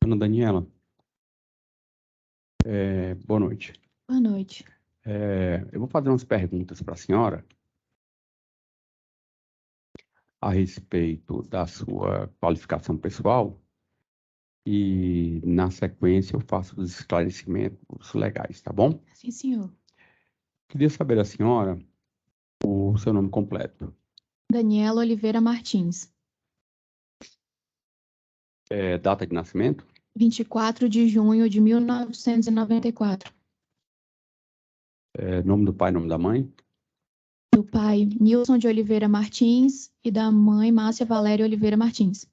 Dona Daniela, boa noite. Boa noite. Eu vou fazer umas perguntas para a senhora a respeito da sua qualificação pessoal e, na sequência, eu faço os esclarecimentos legais, tá bom? Sim, senhor. Queria saber da senhora o seu nome completo. Daniela Oliveira Martins. Data de nascimento? 24 de junho de 1994. Nome do pai e nome da mãe? Do pai, Nilson de Oliveira Martins, e da mãe, Márcia Valéria Oliveira Martins.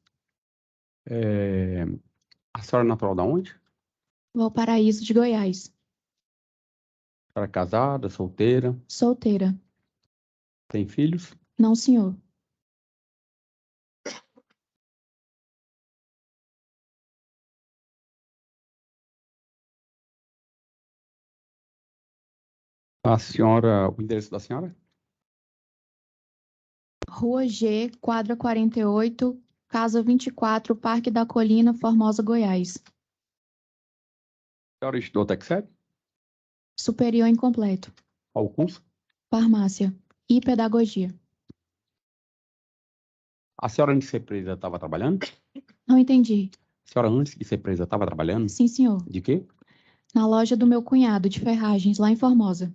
A senhora é natural da onde? Valparaíso de Goiás. A senhora é casada, solteira, Solteira. tem filhos? Não, senhor. A senhora, o endereço da senhora? Rua G, quadra 48, casa 24, Parque da Colina, Formosa, Goiás. A senhora estudou até que série? Superior incompleto. Qual o curso? Farmácia e pedagogia. A senhora, antes de ser presa, estava trabalhando? Não entendi. A senhora, antes de ser presa, estava trabalhando? Sim, senhor. De quê? Na loja do meu cunhado, de ferragens, lá em Formosa.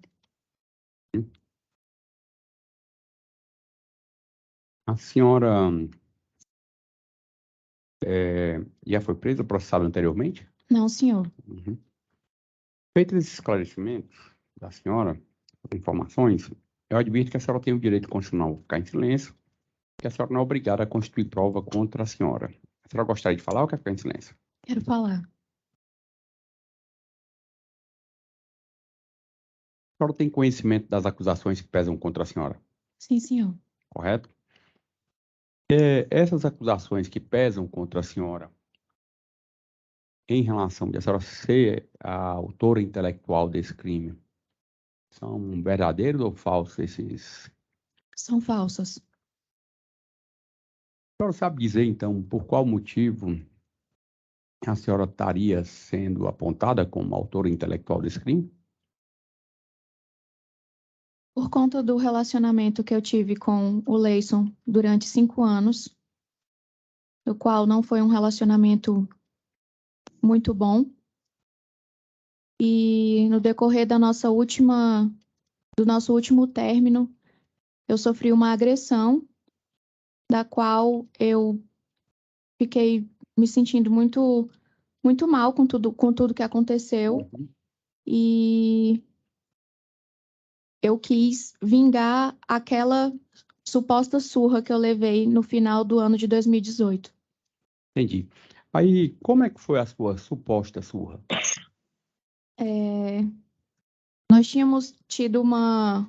A senhora já foi presa, processada anteriormente? Não, senhor. Uhum. Feitos esses esclarecimentos da senhora, informações, eu advirto que a senhora tem o direito constitucional de ficar em silêncio, que a senhora não é obrigada a constituir prova contra a senhora. A senhora gostaria de falar ou quer ficar em silêncio? Quero falar. A senhora tem conhecimento das acusações que pesam contra a senhora, Sim, senhor. correto? Essas acusações que pesam contra a senhora, em relação de a senhora ser a autora intelectual desse crime, são verdadeiros ou falsos esses? São falsas. A senhora sabe dizer, então, por qual motivo a senhora estaria sendo apontada como autora intelectual desse crime? Por conta do relacionamento que eu tive com o Leison durante 5 anos, o qual não foi um relacionamento muito bom. E no decorrer do nosso último término, eu sofri uma agressão, da qual eu fiquei me sentindo muito, muito mal com tudo que aconteceu. Uhum. E eu quis vingar aquela suposta surra que eu levei no final do ano de 2018. Entendi. Aí, como é que foi a sua suposta surra? Nós tínhamos tido uma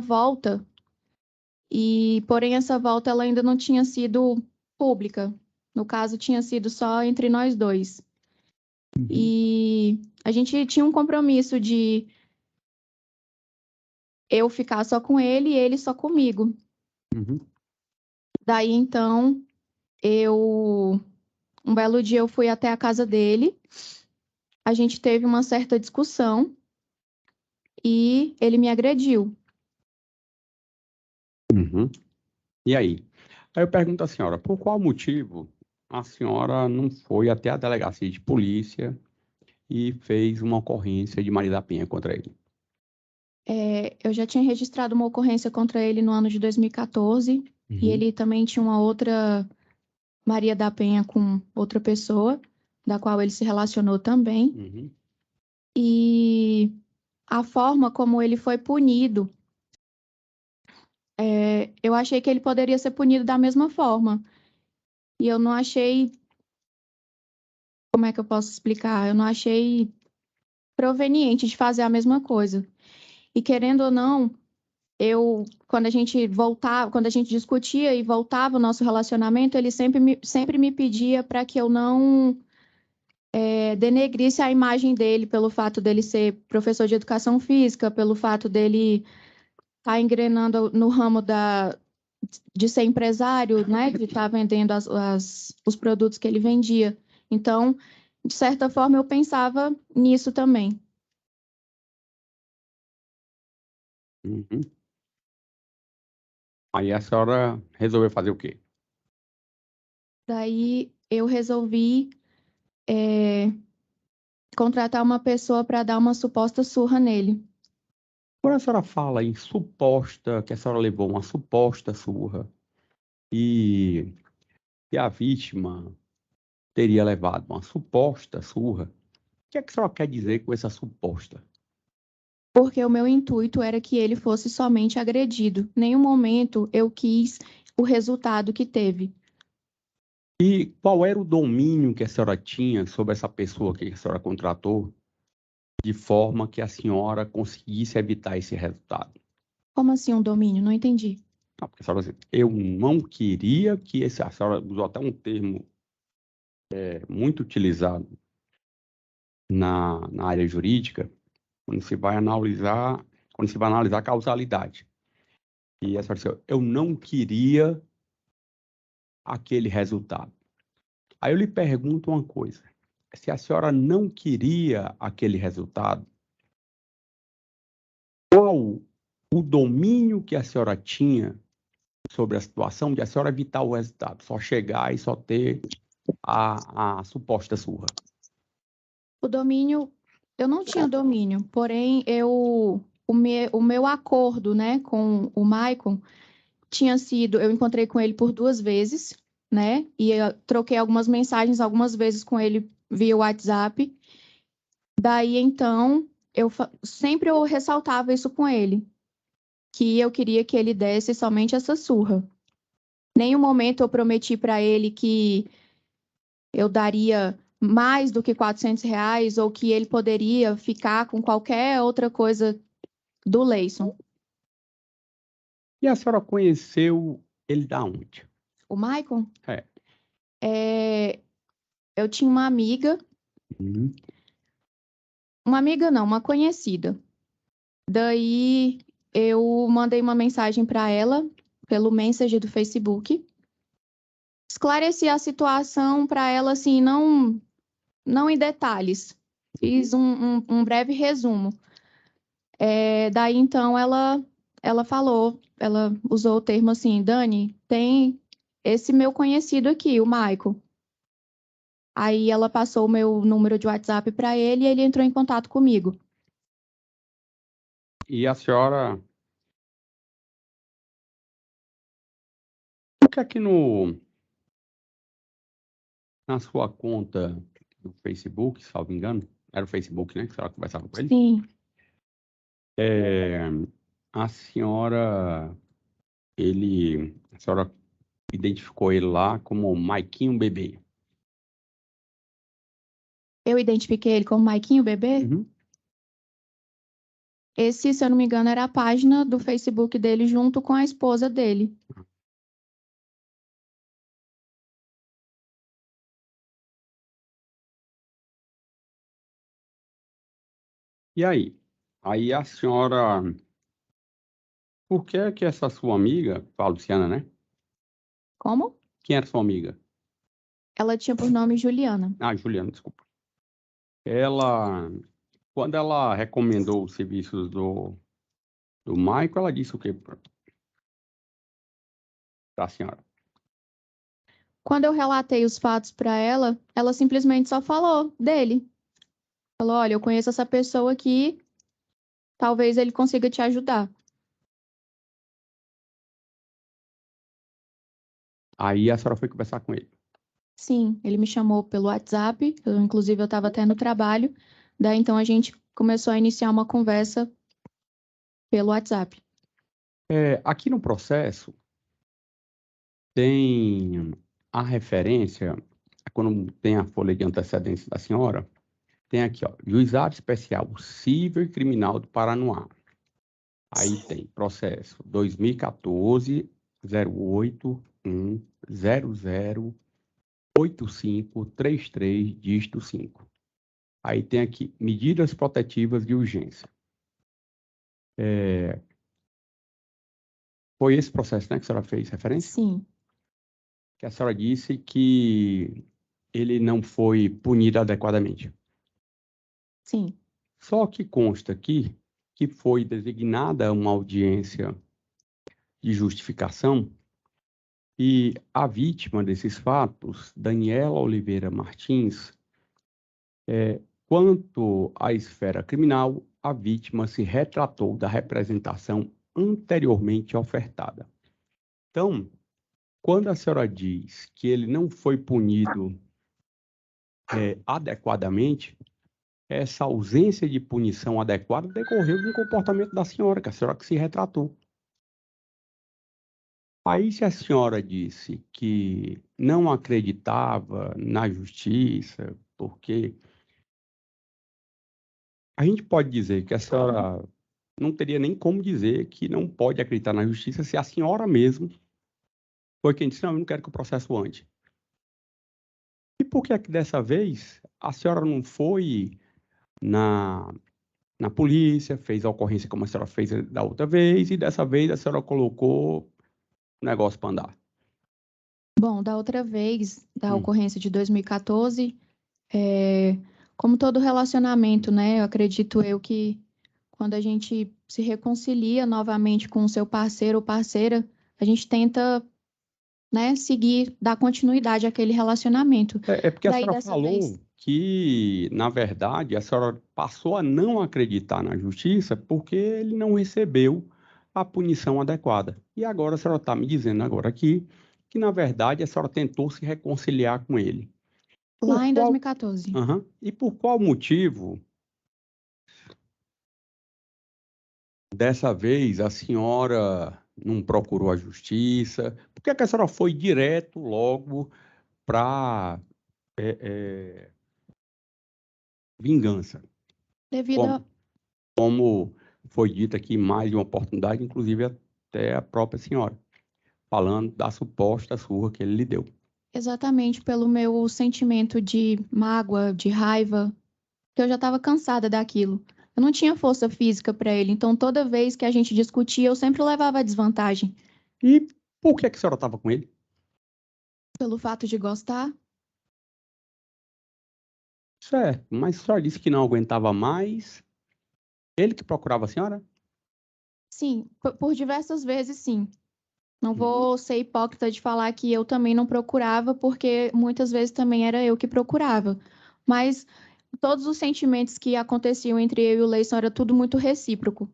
volta, porém essa volta ela ainda não tinha sido pública. No caso, tinha sido só entre nós dois. Uhum. E a gente tinha um compromisso de eu ficar só com ele e ele só comigo. Uhum. Daí, então, um belo dia eu fui até a casa dele, a gente teve uma certa discussão e ele me agrediu. Uhum. E aí? Aí eu pergunto à senhora, por qual motivo a senhora não foi até a delegacia de polícia e fez uma ocorrência de Maria da Penha contra ele? Eu já tinha registrado uma ocorrência contra ele no ano de 2014, e ele também tinha uma outra Maria da Penha com outra pessoa, da qual ele se relacionou também. Uhum. E a forma como ele foi punido, eu achei que ele poderia ser punido da mesma forma. E eu não achei. Como é que eu posso explicar? Eu não achei proveniente de fazer a mesma coisa. E querendo ou não, quando a gente discutia e voltava o nosso relacionamento, ele sempre me pedia para que eu não denegrisse a imagem dele pelo fato dele ser professor de educação física, pelo fato dele estar engrenando no ramo de ser empresário, né, de estar vendendo os produtos que ele vendia. Então, de certa forma, eu pensava nisso também. Uhum. Aí a senhora resolveu fazer o quê? Daí eu resolvi contratar uma pessoa para dar uma suposta surra nele. Quando a senhora fala em suposta, que a senhora levou uma suposta surra e a vítima teria levado uma suposta surra, o que é que a senhora quer dizer com essa suposta? Porque o meu intuito era que ele fosse somente agredido. Em nenhum momento eu quis o resultado que teve. E qual era o domínio que a senhora tinha sobre essa pessoa que a senhora contratou, de forma que a senhora conseguisse evitar esse resultado? Como assim um domínio? Não entendi. Não, porque a senhora disse, eu não queria que esse... A senhora usou até um termo muito utilizado na área jurídica, quando se vai analisar a causalidade. E a senhora disse, eu não queria aquele resultado. Aí eu lhe pergunto uma coisa, se a senhora não queria aquele resultado, qual o domínio que a senhora tinha sobre a situação de a senhora evitar o resultado, só chegar e só ter a suposta surra? O domínio, eu não tinha domínio, porém o meu acordo, né, com o Maicon tinha sido, eu encontrei com ele por 2 vezes, né, e eu troquei algumas mensagens algumas vezes com ele via WhatsApp. Daí então, sempre eu ressaltava isso com ele, que eu queria que ele desse somente essa surra. Nenhum momento eu prometi para ele que eu daria mais do que R$ 400 ou que ele poderia ficar com qualquer outra coisa do Leison. E a senhora conheceu ele da onde? O Maicon, É. eu tinha uma amiga, Uhum. uma conhecida. Daí eu mandei uma mensagem para ela pelo Messenger do Facebook, esclareci a situação para ela assim, não em detalhes, fiz um breve resumo. Daí então ela falou, ela usou o termo assim, Dani, tem esse meu conhecido aqui, o Michael. Aí ela passou o meu número de WhatsApp para ele e ele entrou em contato comigo. E a senhora... O que é que na sua conta do Facebook, salvo engano, era o Facebook, né, que a senhora conversava com ele? Sim, A senhora, a senhora identificou ele lá como Maiquinho Bebê. eu identifiquei ele como Maiquinho Bebê. Uhum. Esse, se eu não me engano, era a página do Facebook dele junto com a esposa dele. E aí? Aí a senhora... Por que é que essa sua amiga, a Luciana, né? Como? Quem era sua amiga? Ela tinha por nome Juliana. Ah, Juliana, desculpa. Ela, quando ela recomendou os serviços do Michael, ela disse o quê para a senhora? Quando eu relatei os fatos para ela simplesmente só falou dele. Falou: olha, eu conheço essa pessoa aqui, talvez ele consiga te ajudar. Aí a senhora foi conversar com ele. Sim, ele me chamou pelo WhatsApp, inclusive eu estava até no trabalho, daí então a gente começou a iniciar uma conversa pelo WhatsApp. Aqui no processo tem a referência, quando tem a folha de antecedentes da senhora, tem aqui, ó, Juizado Especial Cível Criminal do Paranoá. Aí tem processo 2014 081 008533 dígito 5. Aí tem aqui medidas protetivas de urgência. Foi esse processo, né, que a senhora fez referência? Sim, Que a senhora disse que ele não foi punido adequadamente. Sim. Só que consta aqui que foi designada uma audiência de justificação e a vítima desses fatos, Daniela Oliveira Martins, quanto à esfera criminal, a vítima se retratou da representação anteriormente ofertada. Então, quando a senhora diz que ele não foi punido adequadamente, essa ausência de punição adequada decorreu de um comportamento da senhora, que a senhora que se retratou. Aí, se a senhora disse que não acreditava na justiça, porque a gente pode dizer que a senhora não teria nem como dizer que não pode acreditar na justiça se a senhora mesmo foi quem disse, não, eu não quero que o processo ande. E por que é que dessa vez a senhora não foi na polícia, fez a ocorrência como a senhora fez da outra vez, e dessa vez a senhora colocou o negócio para andar? Bom, da outra vez, da ocorrência de 2014, como todo relacionamento, né? Eu acredito que quando a gente se reconcilia novamente com o seu parceiro ou parceira, a gente tenta, né, seguir, dar continuidade àquele relacionamento. É porque a Daí, senhora dessa falou vez, que, na verdade, a senhora passou a não acreditar na justiça porque ele não recebeu a punição adequada. E agora a senhora está me dizendo agora aqui que, na verdade, a senhora tentou se reconciliar com ele. lá Por em qual... 2014. Uhum. E por qual motivo, dessa vez, a senhora não procurou a justiça? Por que é que a senhora foi direto logo para vingança? Devido a... Como foi dito aqui, mais de uma oportunidade, inclusive até a própria senhora, falando da suposta surra que ele lhe deu. Exatamente pelo meu sentimento de mágoa, de raiva, que eu já estava cansada daquilo. Eu não tinha força física para ele, então toda vez que a gente discutia, eu sempre levava a desvantagem. E por que a senhora estava com ele? Pelo fato de gostar? Certo, mas a senhora disse que não aguentava mais. Ele que procurava a senhora? Sim, por diversas vezes, sim. Não vou ser hipócrita de falar que eu também não procurava, porque muitas vezes também era eu que procurava. Mas todos os sentimentos que aconteciam entre eu e o Leison era tudo muito recíproco.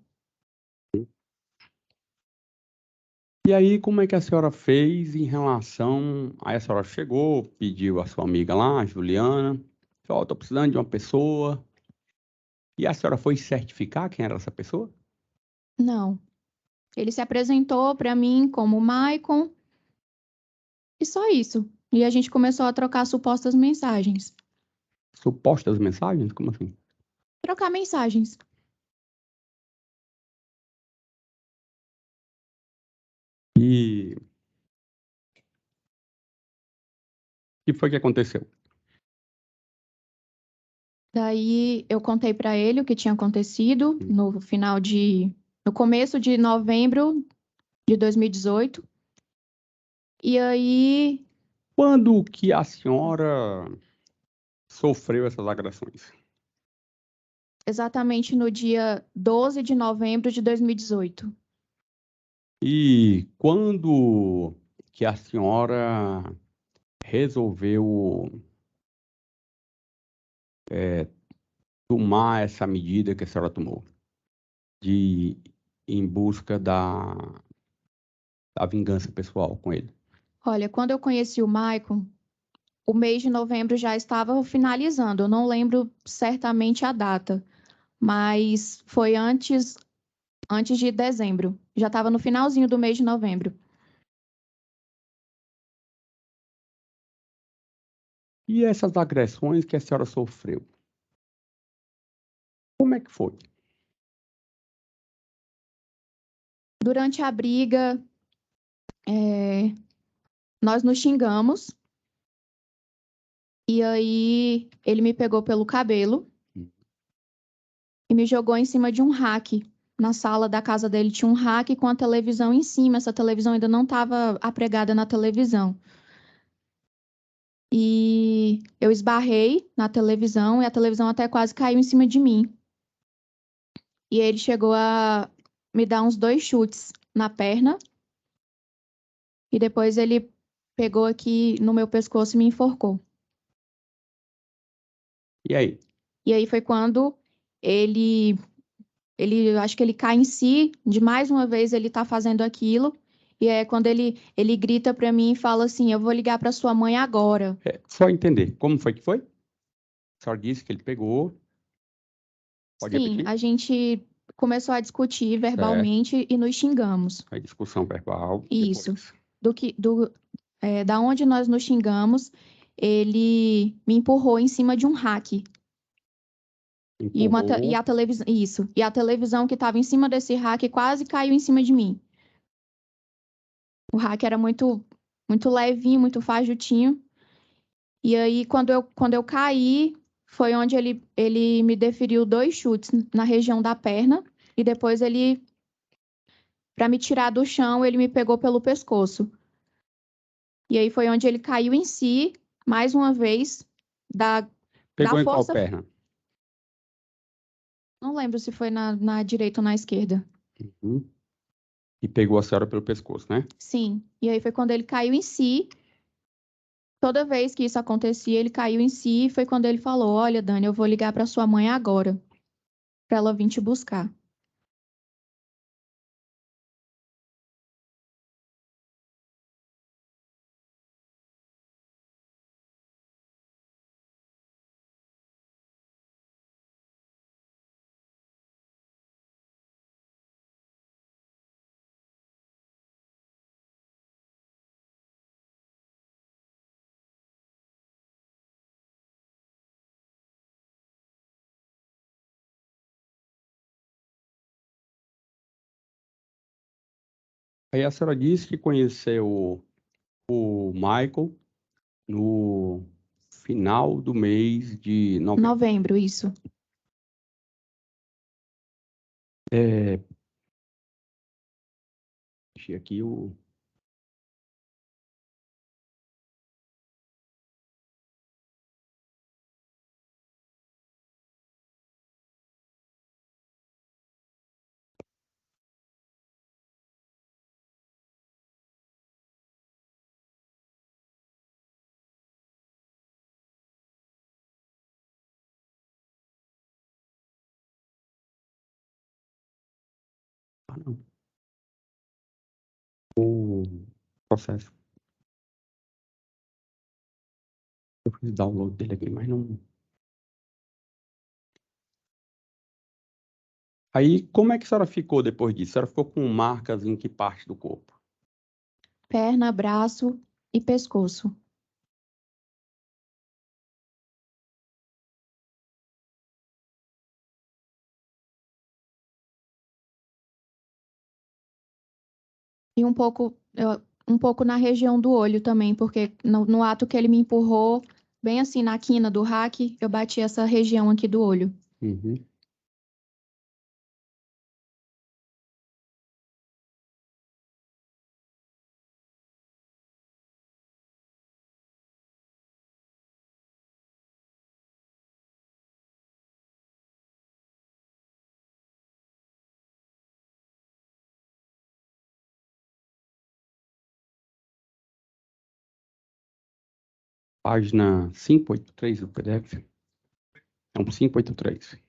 E aí, como é que a senhora fez em relação... Aí a senhora chegou, pediu a sua amiga lá, a Juliana, falou, estou precisando de uma pessoa. E a senhora foi certificar quem era essa pessoa? Não. Ele se apresentou para mim como Maicon e só isso. E a gente começou a trocar supostas mensagens. Supostas mensagens? Como assim? Trocar mensagens. E o que foi que aconteceu? Daí eu contei para ele o que tinha acontecido no começo de novembro de 2018. E aí, Quando que a senhora sofreu essas agressões? exatamente no dia 12 de novembro de 2018. E quando que a senhora resolveu tomar essa medida que a senhora tomou, de ir em busca da vingança pessoal com ele? Olha, quando eu conheci o Maicon, o mês de novembro já estava finalizando. Eu não lembro certamente a data, mas foi antes de dezembro. Já estava no finalzinho do mês de novembro. E essas agressões que a senhora sofreu, como é que foi? Durante a briga, nós nos xingamos. E aí ele me pegou pelo cabelo e me jogou em cima de um rack. Na sala da casa dele tinha um rack com a televisão em cima. Essa televisão ainda não estava apregada na televisão. e eu esbarrei na televisão e a televisão até quase caiu em cima de mim. E ele chegou a me dar uns 2 chutes na perna e depois ele pegou aqui no meu pescoço e me enforcou. E aí? E aí foi quando ele, acho que ele cai em si, de mais uma vez ele tá fazendo aquilo. E é quando ele grita para mim e fala assim: eu vou ligar para sua mãe agora. Só entender, como foi que foi? A senhora disse que ele pegou. Pode Sim, repetir? a gente começou a discutir Certo. verbalmente e nos xingamos. Aí discussão verbal. Isso. Depois. Da onde nós nos xingamos, ele me empurrou em cima de um rack. E Empurrou. a televisão, isso. E a televisão que estava em cima desse rack quase caiu em cima de mim. O rack era muito levinho, muito fajutinho. E aí, quando eu caí, foi onde ele me deferiu 2 chutes na região da perna. E depois para me tirar do chão, ele me pegou pelo pescoço. E aí foi onde ele caiu em si, mais uma vez, da Pegou em qual força. perna? Não lembro se foi na direita ou na esquerda. Uhum. E pegou a senhora pelo pescoço, né? Sim. E aí foi quando ele caiu em si. Toda vez que isso acontecia, ele caiu em si. E foi quando ele falou: olha, Dani, eu vou ligar para sua mãe agora, para ela vir te buscar. Aí a senhora disse que conheceu o Michael no final do mês de novembro. Novembro, isso. É, deixei aqui o. Ah, não. O processo. Eu fiz download dele aqui, mas não. Aí, como é que a senhora ficou depois disso? A senhora ficou com marcas em que parte do corpo? Perna, braço e pescoço. E um pouco na região do olho também, porque no ato que ele me empurrou, bem assim na quina do rack, eu bati essa região aqui do olho. Uhum. Página 583 do PDF. É um 583.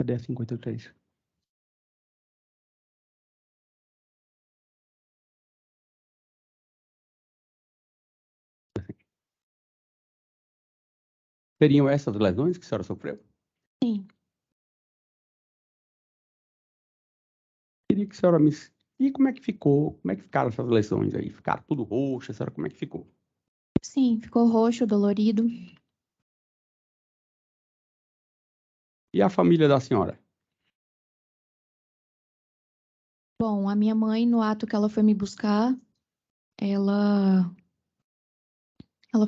Cadê a 53? Seriam essas lesões que a senhora sofreu? Sim. Queria que a senhora me... E como é que ficou? Como é que ficaram essas lesões aí? Ficaram tudo roxo? A senhora, como é que ficou? Sim, ficou roxo, dolorido. E a família da senhora? Bom, a minha mãe, no ato que ela foi me buscar, ela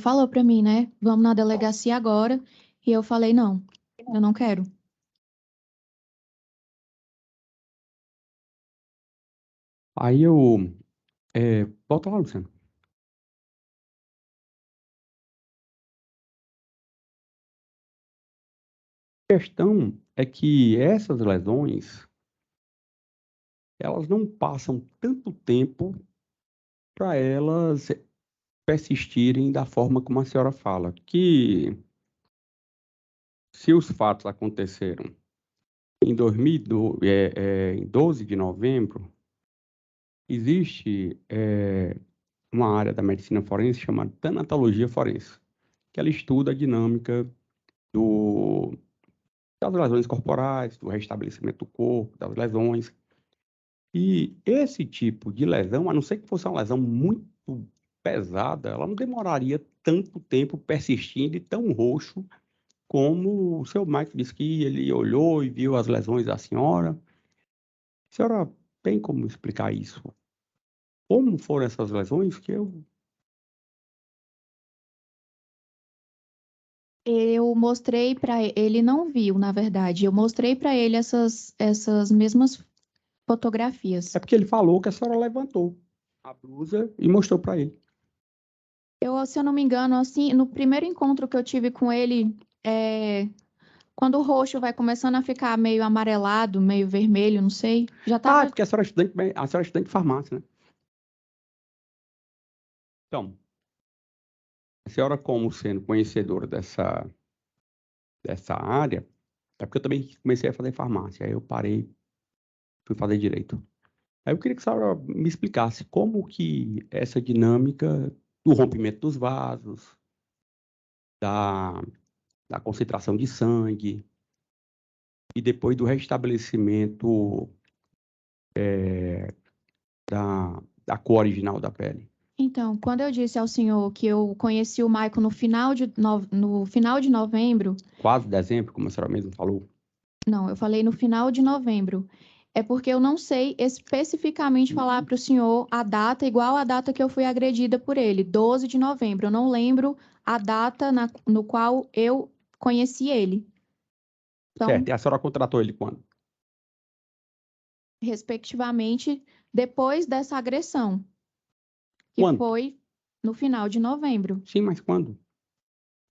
falou pra mim, né? Vamos na delegacia agora. E eu falei, não, eu não quero. Aí eu... volta lá, Luciano. A questão é que essas lesões, elas não passam tanto tempo para elas persistirem da forma como a senhora fala. Que se os fatos aconteceram em 12 de novembro, existe uma área da medicina forense chamada tanatologia forense, que ela estuda a dinâmica das lesões corporais, do restabelecimento do corpo, das lesões. E esse tipo de lesão, a não ser que fosse uma lesão muito pesada, ela não demoraria tanto tempo persistindo e tão roxo como o seu Mike disse que ele olhou e viu as lesões da senhora. A senhora tem como explicar isso? Como foram essas lesões que eu... Eu mostrei para ele, não viu, na verdade. Eu mostrei para ele essas mesmas fotografias. É porque ele falou que a senhora levantou a blusa e mostrou para ele. Se eu não me engano, assim, no primeiro encontro que eu tive com ele, quando o roxo vai começando a ficar meio amarelado, meio vermelho, não sei, já É tava. porque a senhora é estudante de farmácia, né? Então, a senhora, como sendo conhecedora dessa área, é porque eu também comecei a fazer farmácia, aí eu parei, fui fazer direito. Aí eu queria que a senhora me explicasse como que essa dinâmica do rompimento dos vasos, da, da concentração de sangue e depois do restabelecimento da cor original da pele. Então, quando eu disse ao senhor que eu conheci o Maicon no final de novembro, Quase dezembro, como a senhora mesmo falou. não, eu falei no final de novembro, é porque eu não sei especificamente falar para o senhor a data igual a data que eu fui agredida por ele, 12 de novembro. Eu não lembro a data no qual eu conheci ele. Então, Certo, e a senhora contratou ele quando? respectivamente, depois dessa agressão, que Quando? foi no final de novembro. Sim, mas quando?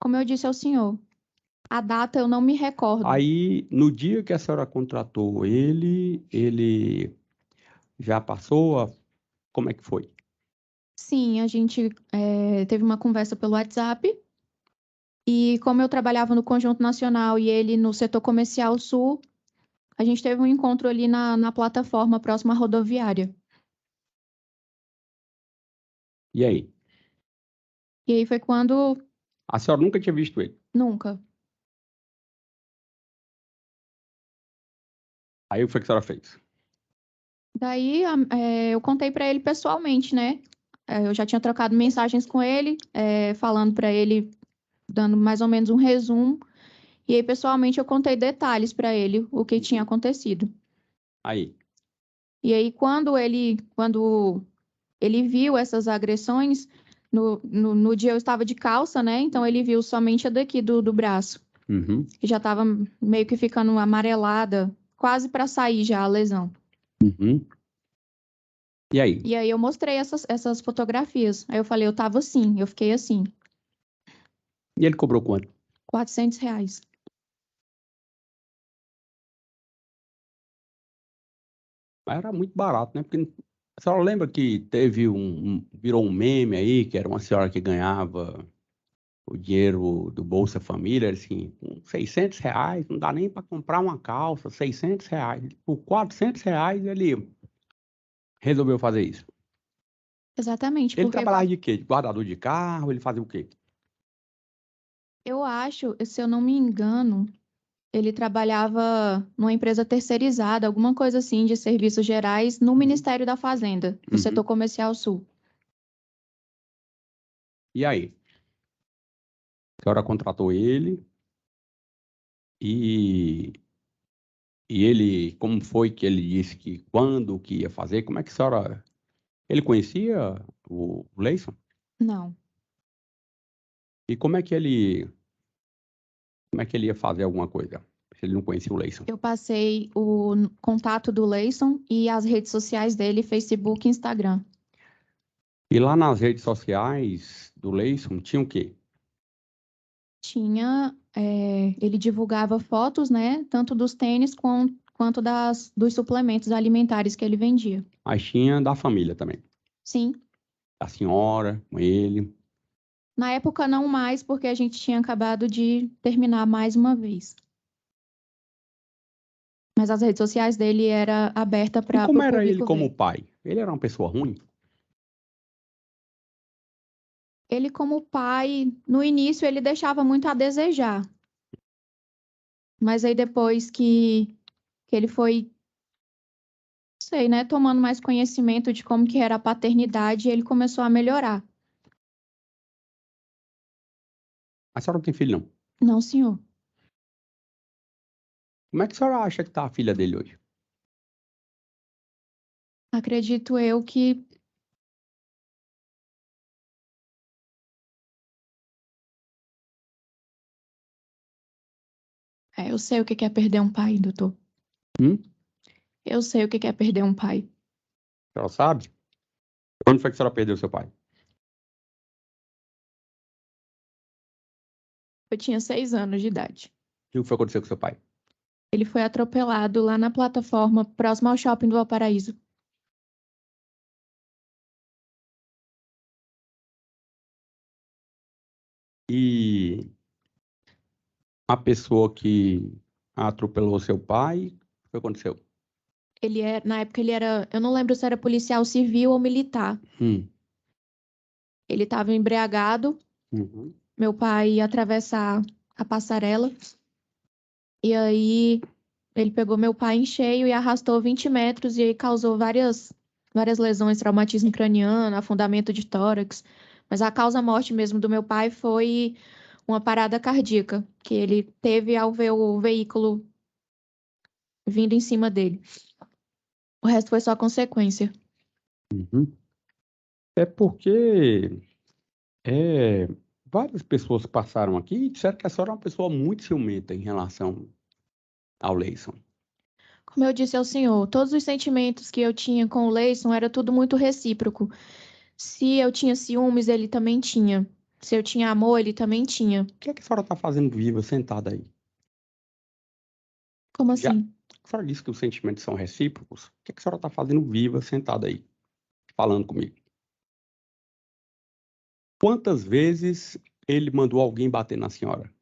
Como eu disse ao senhor, a data eu não me recordo. Aí, no dia que a senhora contratou ele já passou a... Como é que foi? Sim, a gente teve uma conversa pelo WhatsApp. E como eu trabalhava no Conjunto Nacional e ele no setor comercial sul, a gente teve um encontro ali na plataforma próxima à rodoviária. E aí? E aí foi quando, A senhora nunca tinha visto ele. nunca. Aí o que foi que a senhora fez? Daí eu contei para ele pessoalmente, né? Eu já tinha trocado mensagens com ele, falando para ele, dando mais ou menos um resumo. E aí, pessoalmente, eu contei detalhes para ele, o que tinha acontecido. Aí. E aí, quando ele viu essas agressões, no dia eu estava de calça, né? Então ele viu somente a daqui do braço, Uhum, que já estava meio que ficando amarelada, quase para sair já a lesão. uhum. E aí? E aí eu mostrei essas fotografias. Aí eu falei, eu tava assim, eu fiquei assim, E ele cobrou quanto? R$ 400. Mas era muito barato, né? Porque a senhora lembra que teve virou um meme aí, que era uma senhora que ganhava o dinheiro do Bolsa Família, assim, com R$ 600, não dá nem para comprar uma calça, R$ 600. Por R$ 400 ele resolveu fazer isso. Exatamente, Ele porque trabalhava de quê? De guardador de carro, ele fazia o quê? eu acho, se eu não me engano, ele trabalhava numa empresa terceirizada, alguma coisa assim, de serviços gerais, no Ministério da Fazenda, no setor comercial sul. E aí? A senhora contratou ele e, e ele, como foi que ele disse que quando que ia fazer? Como é que a senhora... Ele conhecia o Leison? Não. E como é que ele ia fazer alguma coisa? Se ele não conhecia o Leison. Eu passei o contato do Leison e as redes sociais dele, Facebook e Instagram. E lá nas redes sociais do Leison tinha o quê? Tinha, ele divulgava fotos, né, tanto dos tênis quanto dos suplementos alimentares que ele vendia. Mas tinha da família também. Sim. Da senhora, com ele. Na época não mais, porque a gente tinha acabado de terminar mais uma vez. Mas as redes sociais dele era aberta E para como o era ele público como ver. pai? Ele era uma pessoa ruim? Ele como pai, no início ele deixava muito a desejar. Mas aí depois que ele foi, não sei, né, tomando mais conhecimento de como que era a paternidade, ele começou a melhorar. A senhora não tem filho, não. Não, senhor. Como é que a senhora acha que tá a filha dele hoje? Acredito eu que eu sei o que é perder um pai, doutor. Hum? Eu sei o que é perder um pai. A senhora sabe? Quando foi que a senhora perdeu seu pai? Eu tinha 6 anos de idade. E o que foi acontecer com seu pai? Ele foi atropelado lá na plataforma próxima ao shopping do Valparaíso. E a pessoa que atropelou seu pai, o que aconteceu? Na época ele era, eu não lembro se era policial civil ou militar. Hum. Ele estava embriagado. Uhum. Meu pai ia atravessar a passarela. E aí ele pegou meu pai em cheio e arrastou 20 metros e aí causou várias lesões, traumatismo craniano, afundamento de tórax. Mas a causa-morte mesmo do meu pai foi uma parada cardíaca, que ele teve ao ver o veículo vindo em cima dele. O resto foi só consequência. Uhum. É porque é, várias pessoas passaram aqui e disseram que a senhora é uma pessoa muito ciumenta em relação ao Leison. Como eu disse ao senhor, todos os sentimentos que eu tinha com o Leison era tudo muito recíproco. Se eu tinha ciúmes, ele também tinha. Se eu tinha amor, ele também tinha. O que é que a senhora está fazendo viva, sentada aí? Como Já, assim? a senhora disse que os sentimentos são recíprocos. O que é que a senhora está fazendo viva, sentada aí, falando comigo? Quantas vezes ele mandou alguém bater na senhora?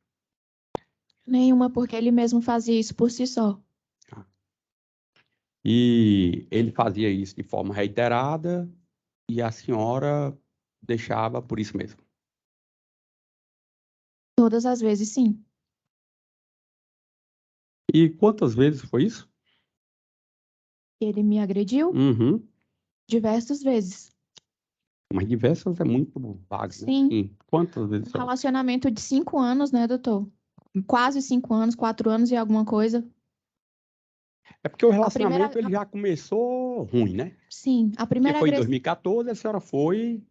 Nenhuma, porque ele mesmo fazia isso por si só. E ele fazia isso de forma reiterada e a senhora deixava por isso mesmo. Todas as vezes, sim. E quantas vezes foi isso? Ele me agrediu Uhum. diversas vezes. Mas diversas é muito vago, né? Sim, Sim. Quantas um vezes só? relacionamento de 5 anos, né, doutor? Quase 5 anos, 4 anos e alguma coisa. É porque o A primeira, relacionamento ele já começou ruim, né? sim, a Porque primeira foi em agressão. 2014, a senhora foi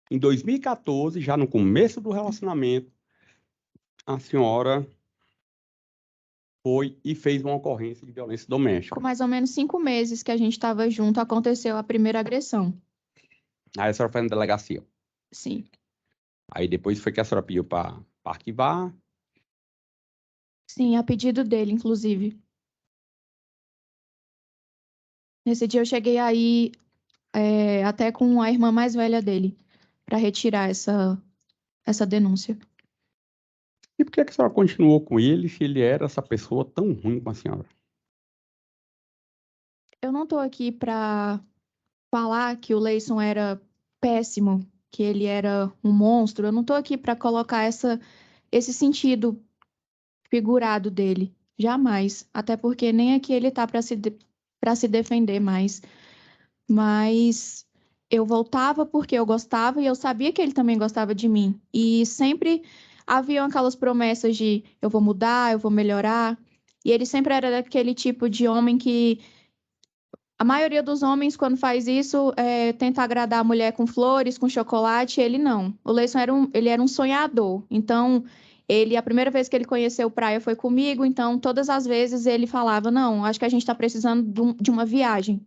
em 2014, já no começo do relacionamento, a senhora foi e fez uma ocorrência de violência Com doméstica. mais ou menos 5 meses que a gente estava junto, aconteceu a primeira agressão. Aí a senhora foi na delegacia. Sim, Aí depois foi que a senhora pediu para arquivar. sim, a pedido dele, inclusive. Nesse dia eu cheguei aí até com a irmã mais velha dele para retirar essa denúncia. E por que a senhora continuou com ele se ele era essa pessoa tão ruim com a senhora? Eu não tô aqui para falar que o Leison era péssimo, que ele era um monstro. Eu não tô aqui para colocar esse sentido figurado dele. Jamais. Até porque nem aqui ele tá para se defender mais. Mas eu voltava porque eu gostava e eu sabia que ele também gostava de mim. E sempre haviam aquelas promessas de eu vou mudar, eu vou melhorar. E ele sempre era daquele tipo de homem que a maioria dos homens, quando faz isso, tenta agradar a mulher com flores, com chocolate, ele não. O Leison ele era um sonhador. Então, a primeira vez que ele conheceu praia foi comigo, então todas as vezes ele falava, não, acho que a gente está precisando de uma viagem.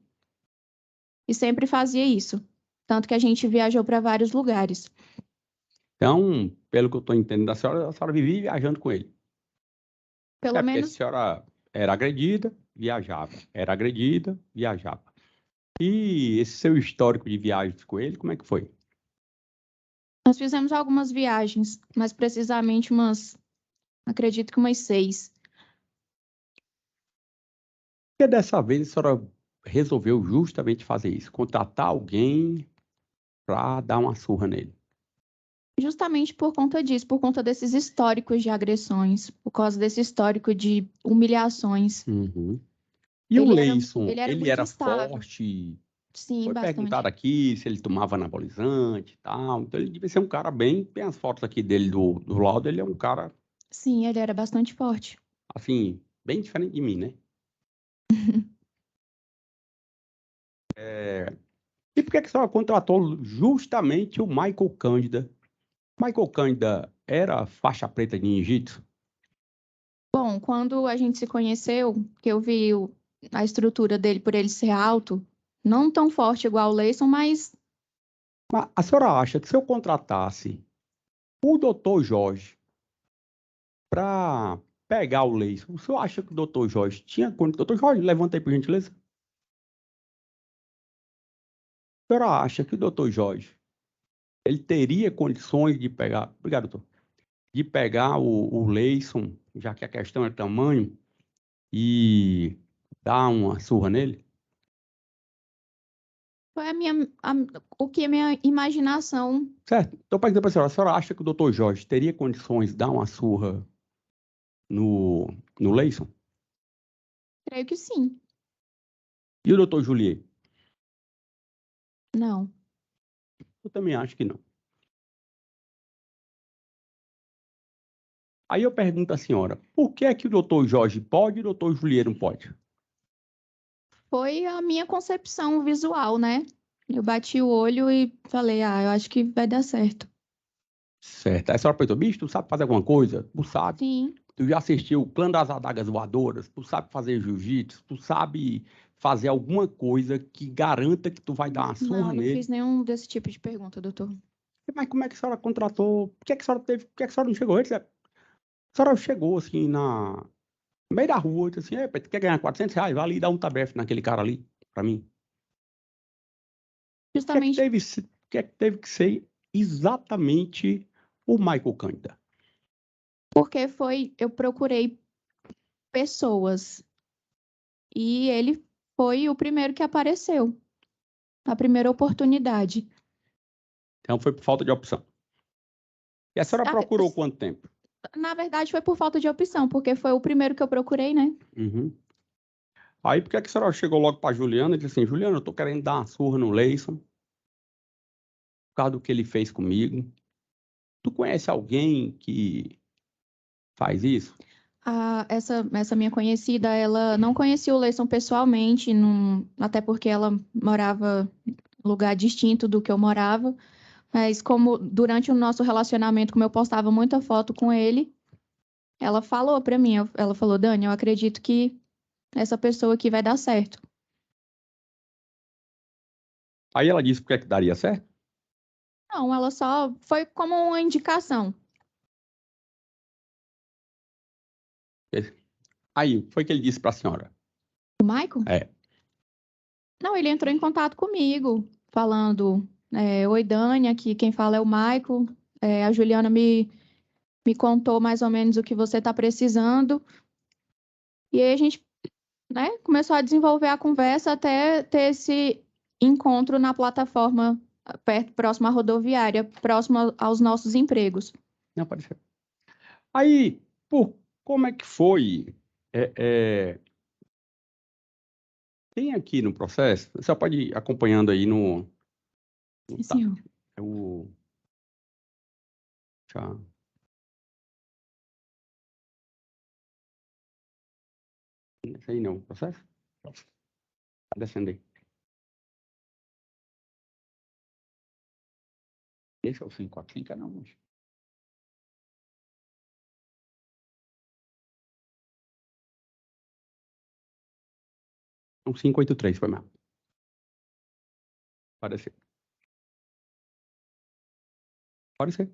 E sempre fazia isso. Tanto que a gente viajou para vários lugares. Então, pelo que eu estou entendendo da senhora, a senhora vivia viajando com ele. Pelo Porque a menos, senhora era agredida, viajava. Era agredida, viajava. E esse seu histórico de viagens com ele, como é que foi? nós fizemos algumas viagens, mais precisamente acredito que umas 6. Porque dessa vez a senhora resolveu justamente fazer isso, contratar alguém para dar uma surra nele. Justamente por conta disso, por conta desses históricos de agressões, por causa desse histórico de humilhações. Uhum. E o Ele era, Leison, ele era ele muito era instável. forte? Sim, Foi perguntado bastante. aqui se ele tomava anabolizante e tal. Então ele devia ser um cara bem. Tem as fotos aqui dele do laudo, ele é um cara, Sim, ele era bastante forte. assim, bem diferente de mim, né? E por que que a senhora contratou justamente o Michael Cândida? Michael Cândida era faixa preta de ninjitsu? Bom, quando a gente se conheceu, que eu vi a estrutura dele por ele ser alto, não tão forte igual o Leison, mas Mas a senhora acha que se eu contratasse o Dr. Jorge para pegar o Leison, o senhor acha que o Dr. Jorge tinha condições? Dr. Jorge, levanta aí, por gentileza. A senhora acha que o Dr. Jorge ele teria condições de pegar, obrigado, doutor, de pegar o Leison, já que a questão é tamanho, e dar uma surra nele? foi o que a minha imaginação, Certo? Então, para dizer para a senhora acha que o Dr. Jorge teria condições de dar uma surra no Leison? creio que sim. E o Dr. Juliet? Não. Eu também acho que não. Aí eu pergunto à senhora, por que é que o Dr. Jorge pode e o Dr. Juliet não pode? Foi a minha concepção visual, né? Eu bati o olho e falei, eu acho que vai dar certo. Certo. Aí a senhora perguntou, bicho, tu sabe fazer alguma coisa? Tu sabe. Sim. Tu já assistiu o Clã das Adagas Voadoras? Tu sabe fazer jiu-jitsu? Tu sabe fazer alguma coisa que garanta que tu vai dar uma surra Não, não fiz nele? nenhum desse tipo de pergunta, doutor. Mas como é que a senhora contratou? Por que a senhora teve? Por que a senhora não chegou antes? A senhora chegou assim no meio da rua, disse assim, tu quer ganhar R$ 400? Vai ali e dá um tabefe naquele cara ali, pra mim. Por que é que Justamente por que é que teve que ser exatamente o Michael Cândida? porque eu procurei pessoas e ele foi o primeiro que apareceu, a primeira oportunidade. Então foi por falta de opção. E a senhora Ah, procurou quanto tempo? Na verdade, foi por falta de opção, porque foi o primeiro que eu procurei, né? Uhum. Aí por que é que a senhora chegou logo para Juliana e disse assim, Juliana, eu tô querendo dar uma surra no Leison, por causa do que ele fez comigo. Tu conhece alguém que faz isso? Essa minha conhecida, ela não conhecia o Leison pessoalmente, até porque ela morava em lugar distinto do que eu morava. Mas como durante o nosso relacionamento, como eu postava muita foto com ele, ela falou pra mim, ela falou, Dani, eu acredito que essa pessoa aqui vai dar certo. Aí ela disse por que é que daria certo? Não, ela só foi como uma indicação. Aí, foi que ele disse para a senhora. O Michael? É, Não, ele entrou em contato comigo, falando, oi, Dani, aqui quem fala é o Michael. A Juliana me contou mais ou menos o que você está precisando. E aí a gente, né, começou a desenvolver a conversa até ter esse encontro na plataforma próximo à rodoviária, próximo aos nossos empregos. Não apareceu. Aí, como é que foi? Tem aqui no processo, você pode ir acompanhando aí no Sim, senhor. Já. Esse aí não, processo? Tá descendo aí. Esse é o 545, não, mas... Um 583, foi mesmo. Apareceu. Apareceu.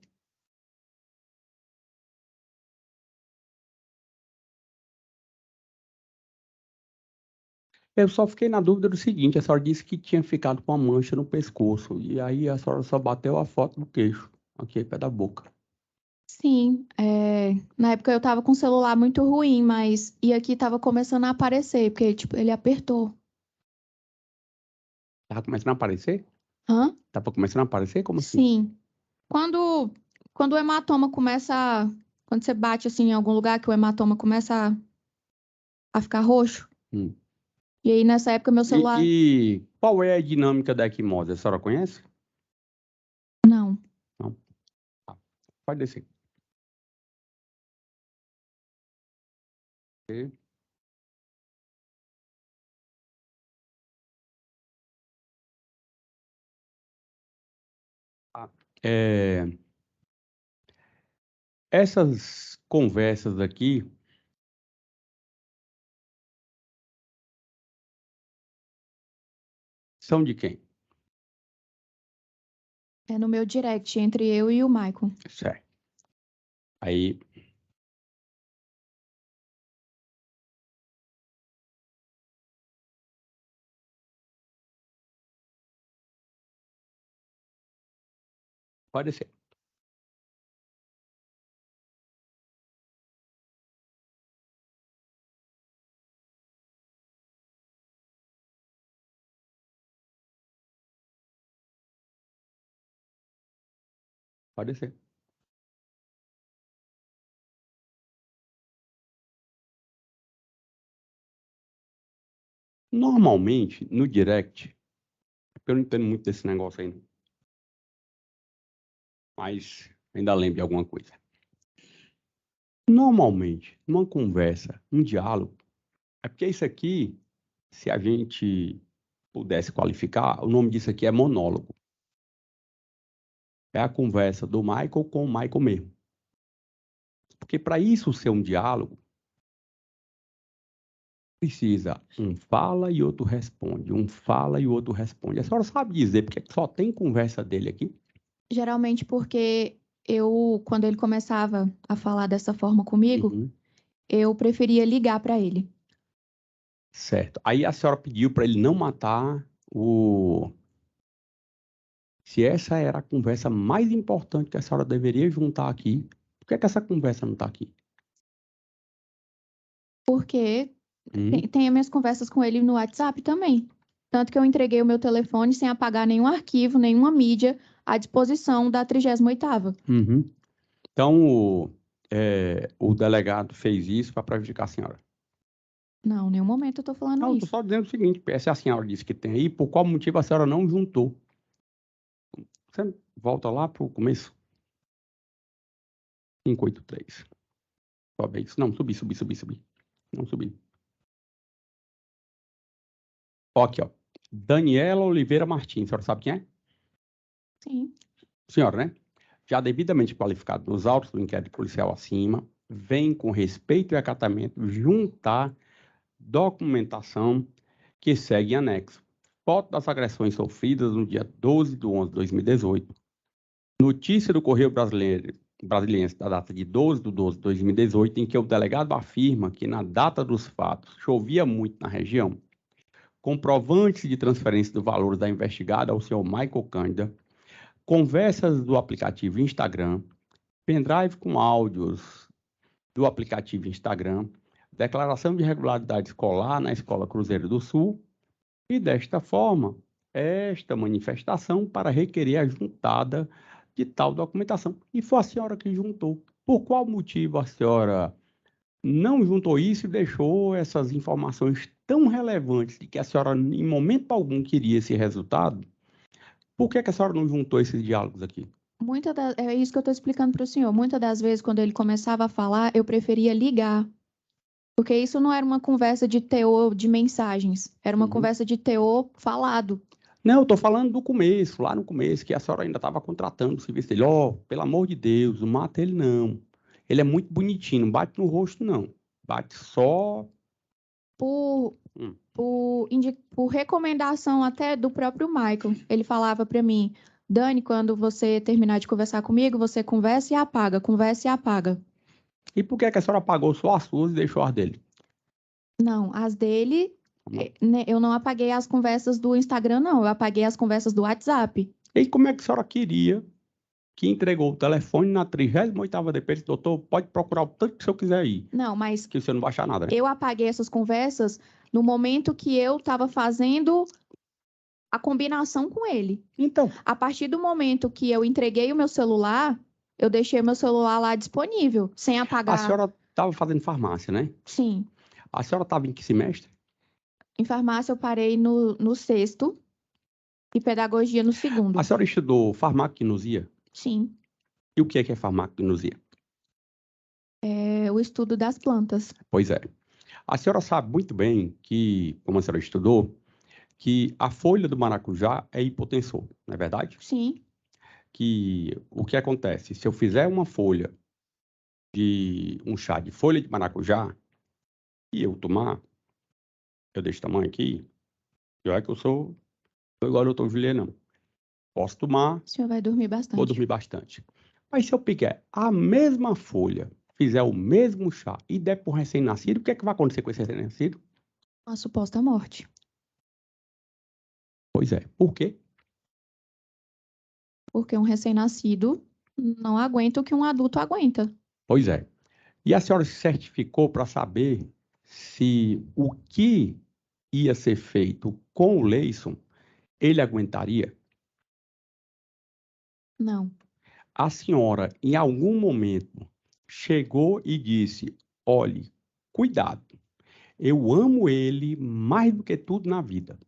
Eu só fiquei na dúvida do seguinte, a senhora disse que tinha ficado com uma mancha no pescoço, e aí a senhora só bateu a foto do queixo, aqui, pé da boca. Sim, na época eu tava com o celular muito ruim, mas e aqui tava começando a aparecer, porque tipo, ele apertou. Tava começando a aparecer? Hã? Tava começando a aparecer? Como assim? Sim. Quando o hematoma começa, quando você bate assim em algum lugar que o hematoma começa a ficar roxo, Hum. e aí nessa época meu celular E qual é a dinâmica da equimose? A senhora conhece? não. Não. Tá. Pode descer. E- Ah, essas conversas aqui são de quem? É no meu direct entre eu e o Michael. Certo. Aí, pode descer. Pode descer. Normalmente, no direct, eu não entendo muito desse negócio aí, não. Mas ainda lembro de alguma coisa. Normalmente, numa conversa, um diálogo, é porque isso aqui, se a gente pudesse qualificar, o nome disso aqui é monólogo. É a conversa do Michael com o Michael mesmo. Porque para isso ser um diálogo, precisa um fala e outro responde, um fala e o outro responde. A senhora sabe dizer porque só tem conversa dele aqui? Geralmente porque quando ele começava a falar dessa forma comigo, Uhum. eu preferia ligar para ele. Certo. Aí a senhora pediu para ele não matar o... Se essa era a conversa mais importante que a senhora deveria juntar aqui, por que essa conversa não está aqui? Porque Hum? tem as minhas conversas com ele no WhatsApp também. Tanto que eu entreguei o meu telefone sem apagar nenhum arquivo, nenhuma mídia à disposição da 38ª. Uhum. Então, o delegado fez isso para prejudicar a senhora. Não, em nenhum momento eu estou falando Não, eu estou isso. só dizendo o seguinte, se a senhora disse que tem aí, por qual motivo a senhora não juntou? Você volta lá para o começo. 583. Sobe isso. Não, subi. Não subi. Ó, aqui, ó. Daniela Oliveira Martins, a senhora sabe quem é? Sim. Senhora, né? Já devidamente qualificado nos autos do inquérito policial acima, vem com respeito e acatamento juntar documentação que segue em anexo. Foto das agressões sofridas no dia 12/11/2018. Notícia do Correio Brasiliense da data de 12/12/2018, em que o delegado afirma que na data dos fatos chovia muito na região. Comprovantes de transferência do valor da investigada ao senhor Michael Cândida. Conversas do aplicativo Instagram, pendrive com áudios do aplicativo Instagram, declaração de regularidade escolar na Escola Cruzeiro do Sul, e desta forma, esta manifestação para requerer a juntada de tal documentação. E foi a senhora que juntou. Por qual motivo a senhora não juntou isso e deixou essas informações tão relevantes de que a senhora, em momento algum, queria esse resultado? Por que a senhora não juntou esses diálogos aqui? É isso que eu estou explicando para o senhor. Muitas das vezes, quando ele começava a falar, eu preferia ligar. Porque isso não era uma conversa de teor de mensagens. Era uma conversa de teor falado. Não, eu estou falando do começo, lá no começo, que a senhora ainda estava contratando o serviço dele. Pelo amor de Deus, não mata ele não. Ele é muito bonitinho, não bate no rosto não. Bate só... Por recomendação até do próprio Michael. Ele falava para mim, Dani, quando você terminar de conversar comigo, você conversa e apaga, conversa e apaga. E por que a senhora apagou só as suas e deixou as dele? Não, as dele, eu não apaguei as conversas do Instagram, não. Eu apaguei as conversas do WhatsApp. E como é que a senhora queria que entregou o telefone na 38ª DP? Doutor, pode procurar o tanto que o senhor quiser aí. Não, mas... Que você não vai achar nada, né? Eu apaguei essas conversas no momento que eu estava fazendo a combinação com ele. Então... A partir do momento que eu entreguei o meu celular, eu deixei o meu celular lá disponível, sem apagar. A senhora estava fazendo farmácia, né? Sim. A senhora estava em que semestre? Em farmácia eu parei no 6º e pedagogia no 2º. A senhora estudou farmacognosia? Sim. E o que é farmacognosia? É o estudo das plantas. Pois é. A senhora sabe muito bem que, como a senhora estudou, que a folha do maracujá é hipotensor, não é verdade? Sim. Que o que acontece? Se eu fizer uma folha de um chá de folha de maracujá e eu tomar, eu desse tamanho aqui, já é que eu sou igual o doutor Juliano, não. Posso tomar. O senhor vai dormir bastante. Vou dormir bastante. Mas se eu pegar a mesma folha, fizer o mesmo chá e der para um recém-nascido, o que é que vai acontecer com esse recém-nascido? Uma suposta morte. Pois é. Por quê? Porque um recém-nascido não aguenta o que um adulto aguenta. Pois é. E a senhora se certificou para saber se o que ia ser feito com o Leison, ele aguentaria? Não. A senhora, em algum momento, chegou e disse, olhe, cuidado, eu amo ele mais do que tudo na vida.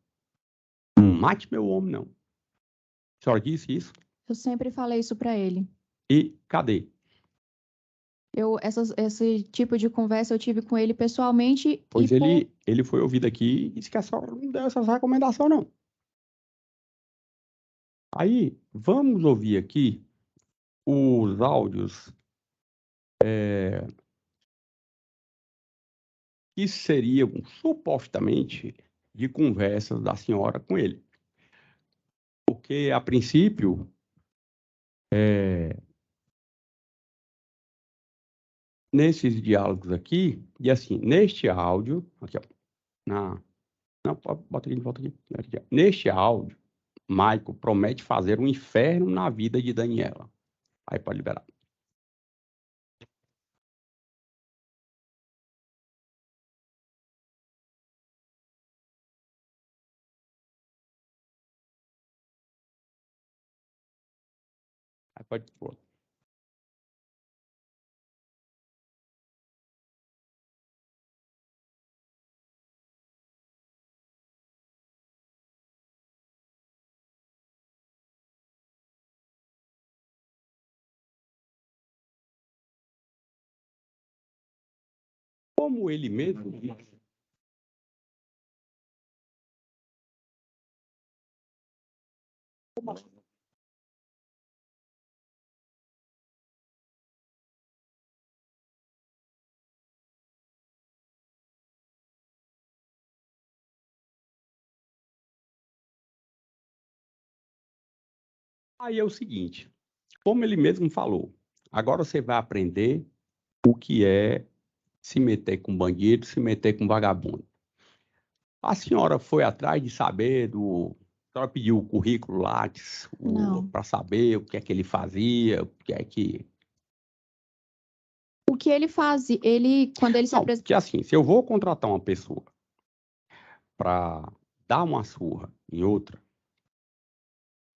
Não mate meu homem, não. A senhora disse isso? Eu sempre falei isso para ele. E cadê? Esse tipo de conversa eu tive com ele pessoalmente. Pois ele foi ouvido aqui e disse que a senhora não deu essas recomendações, não. Aí, vamos ouvir aqui os áudios que seriam supostamente de conversas da senhora com ele. Porque, a princípio, nesses diálogos aqui, e assim, neste áudio, aqui, ó, não, bota aqui, volta aqui. Neste áudio, Michael promete fazer um inferno na vida de Daniela. Aí pode liberar. Aí pode pôr. Como ele mesmo disse. Aí é o seguinte, como ele mesmo falou, agora você vai aprender o que é se meter com bandido, se meter com vagabundo. A senhora foi atrás de saber a senhora pediu o currículo Lattes para saber o que é que ele fazia, o que é que... O que ele faz, quando ele se Não, apresenta... porque assim, se eu vou contratar uma pessoa para dar uma surra em outra,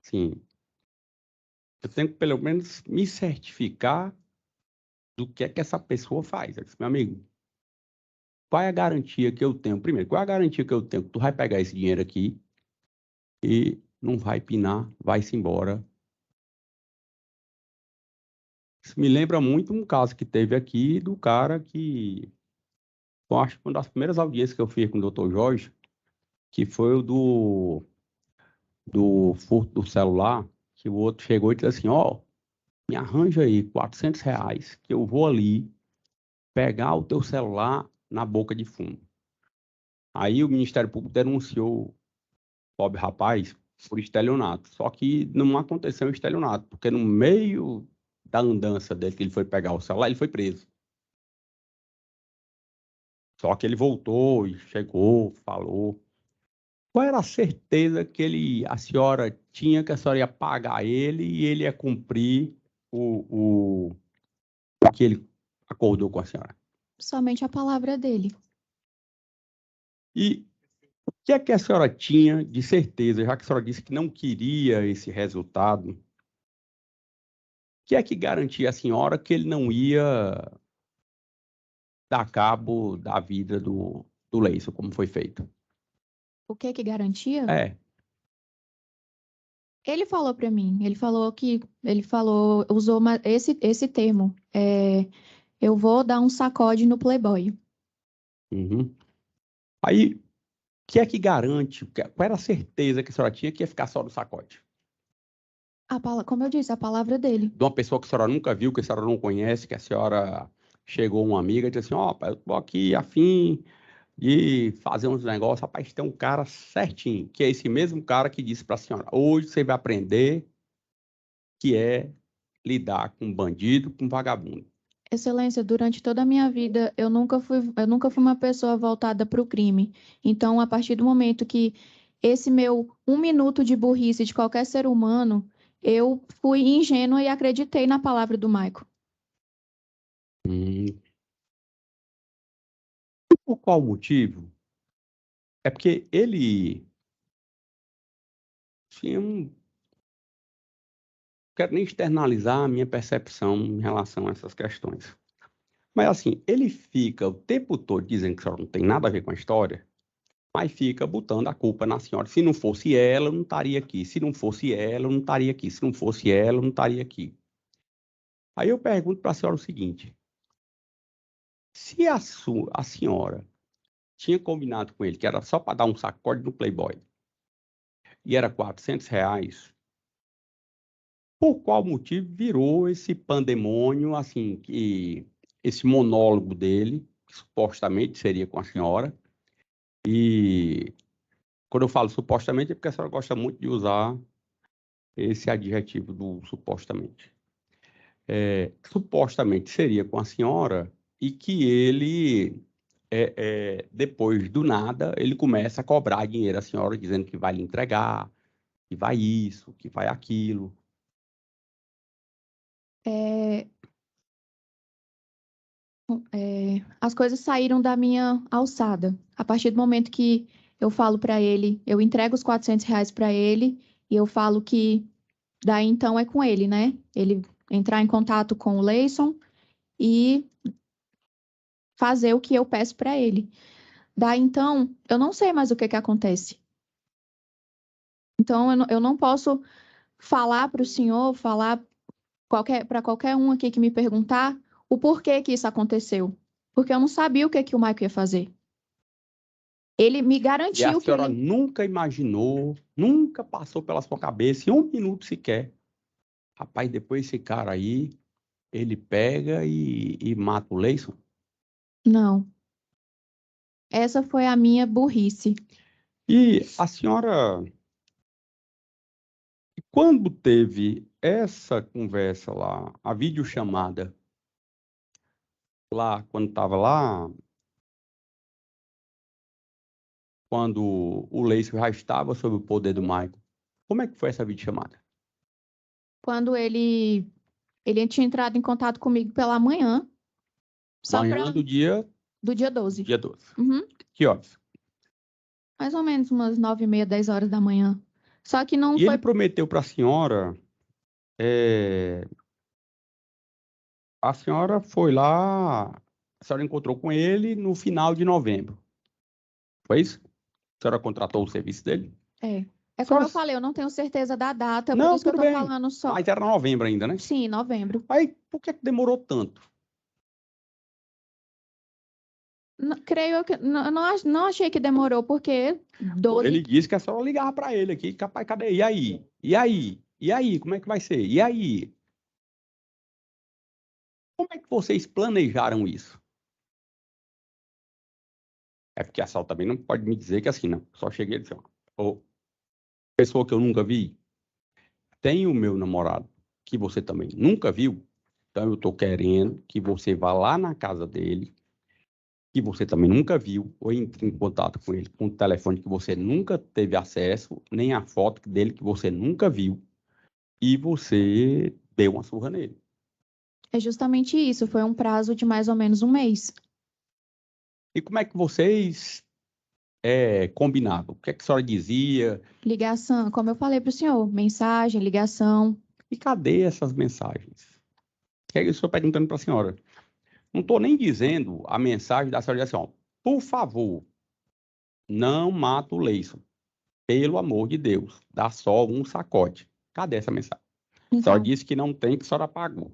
sim, eu tenho que pelo menos me certificar do que é que essa pessoa faz. Eu disse, meu amigo, qual é a garantia que eu tenho? Primeiro, qual é a garantia que eu tenho que tu vai pegar esse dinheiro aqui e não vai pinar, vai-se embora? Isso me lembra muito um caso que teve aqui do cara que, eu acho que uma das primeiras audiências que eu fiz com o Dr. Jorge, que foi o do furto do celular, que o outro chegou e disse assim, ó, me arranja aí R$ 400 que eu vou ali pegar o teu celular na boca de fumo. Aí o Ministério Público denunciou o pobre rapaz por estelionato. Só que não aconteceu o estelionato, porque no meio da andança dele, que ele foi pegar o celular, ele foi preso. Só que ele voltou e chegou, falou. Qual era a certeza que a senhora tinha que a senhora ia pagar ele e ele ia cumprir o que ele acordou com a senhora? Somente a palavra dele. E o que é que a senhora tinha de certeza, já que a senhora disse que não queria esse resultado, o que é que garantia a senhora que ele não ia dar cabo da vida do Leison, como foi feito? O que garantia? É. Ele falou para mim, usou esse termo, eu vou dar um sacode no Playboy. Uhum. Aí, o que é que garante, qual era a certeza que a senhora tinha que ia ficar só no sacode? Como eu disse, a palavra dele. De uma pessoa que a senhora nunca viu, que a senhora não conhece, que a senhora chegou uma amiga e disse assim, ó, eu tô aqui a fim de fazer uns negócios, rapaz, tem um cara certinho, que é esse mesmo cara que disse para a senhora, hoje você vai aprender que é lidar com bandido, com vagabundo. Excelência, durante toda a minha vida, eu nunca fui uma pessoa voltada para o crime. Então, a partir do momento que esse meu 1 minuto de burrice de qualquer ser humano, eu fui ingênua e acreditei na palavra do Michael. Por qual motivo? É porque ele tinha não quero nem externalizar a minha percepção em relação a essas questões. Mas assim, ele fica o tempo todo dizendo que a senhora não tem nada a ver com a história, mas fica botando a culpa na senhora. Se não fosse ela, eu não estaria aqui. Se não fosse ela, eu não estaria aqui. Se não fosse ela, eu não estaria aqui. Aí eu pergunto para a senhora o seguinte: se a senhora tinha combinado com ele que era só para dar um sacode no Playboy e era R$ 400, por qual motivo virou esse pandemônio, assim, que esse monólogo dele, que supostamente seria com a senhora, e quando eu falo supostamente é porque a senhora gosta muito de usar esse adjetivo do supostamente. Supostamente seria com a senhora e que ele, depois do nada, ele começa a cobrar dinheiro à senhora, dizendo que vai lhe entregar, que vai isso, que vai aquilo. As coisas saíram da minha alçada. A partir do momento que eu falo para ele, eu entrego os R$ 400 para ele e eu falo que daí então é com ele, né? Ele entrar em contato com o Leison e fazer o que eu peço para ele. Daí então, eu não sei mais o que acontece. Então, eu não posso falar para o senhor, falar para qualquer um aqui que me perguntar o porquê que isso aconteceu. Porque eu não sabia o que o Michael ia fazer. Ele me E a garantiu que senhora ele... nunca imaginou, nunca passou pela sua cabeça, em 1 minuto sequer. Rapaz, depois esse cara aí, ele pega e mata o Leison. Não. Essa foi a minha burrice. E a senhora, quando teve essa conversa lá, a videochamada, lá, quando estava lá, quando o Leison já estava sob o poder do Michael, como é que foi essa videochamada? Quando ele tinha entrado em contato comigo pela manhã, Só Manhã pra... do dia do dia 12. 12. Uhum. Que horas? Mais ou menos umas 9h30, 10 horas da manhã. Só que não E foi... ele prometeu para a senhora... A senhora foi lá... A senhora encontrou com ele no final de novembro. Foi isso? A senhora contratou o serviço dele? É. É A como senhora... eu falei, eu não tenho certeza da data, por Não, isso que eu tudo tô bem. falando só. Mas era novembro ainda, né? Sim, novembro. Aí, por que demorou tanto? Creio eu que... Não achei que demorou, porque 12... Ele disse que a senhora ligava para ele aqui, capaz, cadê? E aí? E aí? E aí? Como é que vai ser? E aí? Como é que vocês planejaram isso? É porque a Sal também não pode me dizer que assim, não. Só cheguei e disse, ó, pessoa que eu nunca vi, tem o meu namorado, que você também nunca viu, então eu tô querendo que você vá lá na casa dele, que você também nunca viu, ou entre em contato com ele, com o telefone que você nunca teve acesso, nem a foto dele que você nunca viu, e você deu uma surra nele. É justamente isso, foi um prazo de mais ou menos um mês. E como é que vocês combinavam? O que é que a senhora dizia? Ligação, como eu falei para o senhor, mensagem, ligação. E cadê essas mensagens? O que é que eu estou perguntando para a senhora? Não estou nem dizendo a mensagem da senhora assim, ó, por favor, não mata o Leison. Pelo amor de Deus, dá só um sacode. Cadê essa mensagem? A senhora Então, disse que não tem, que a senhora apagou.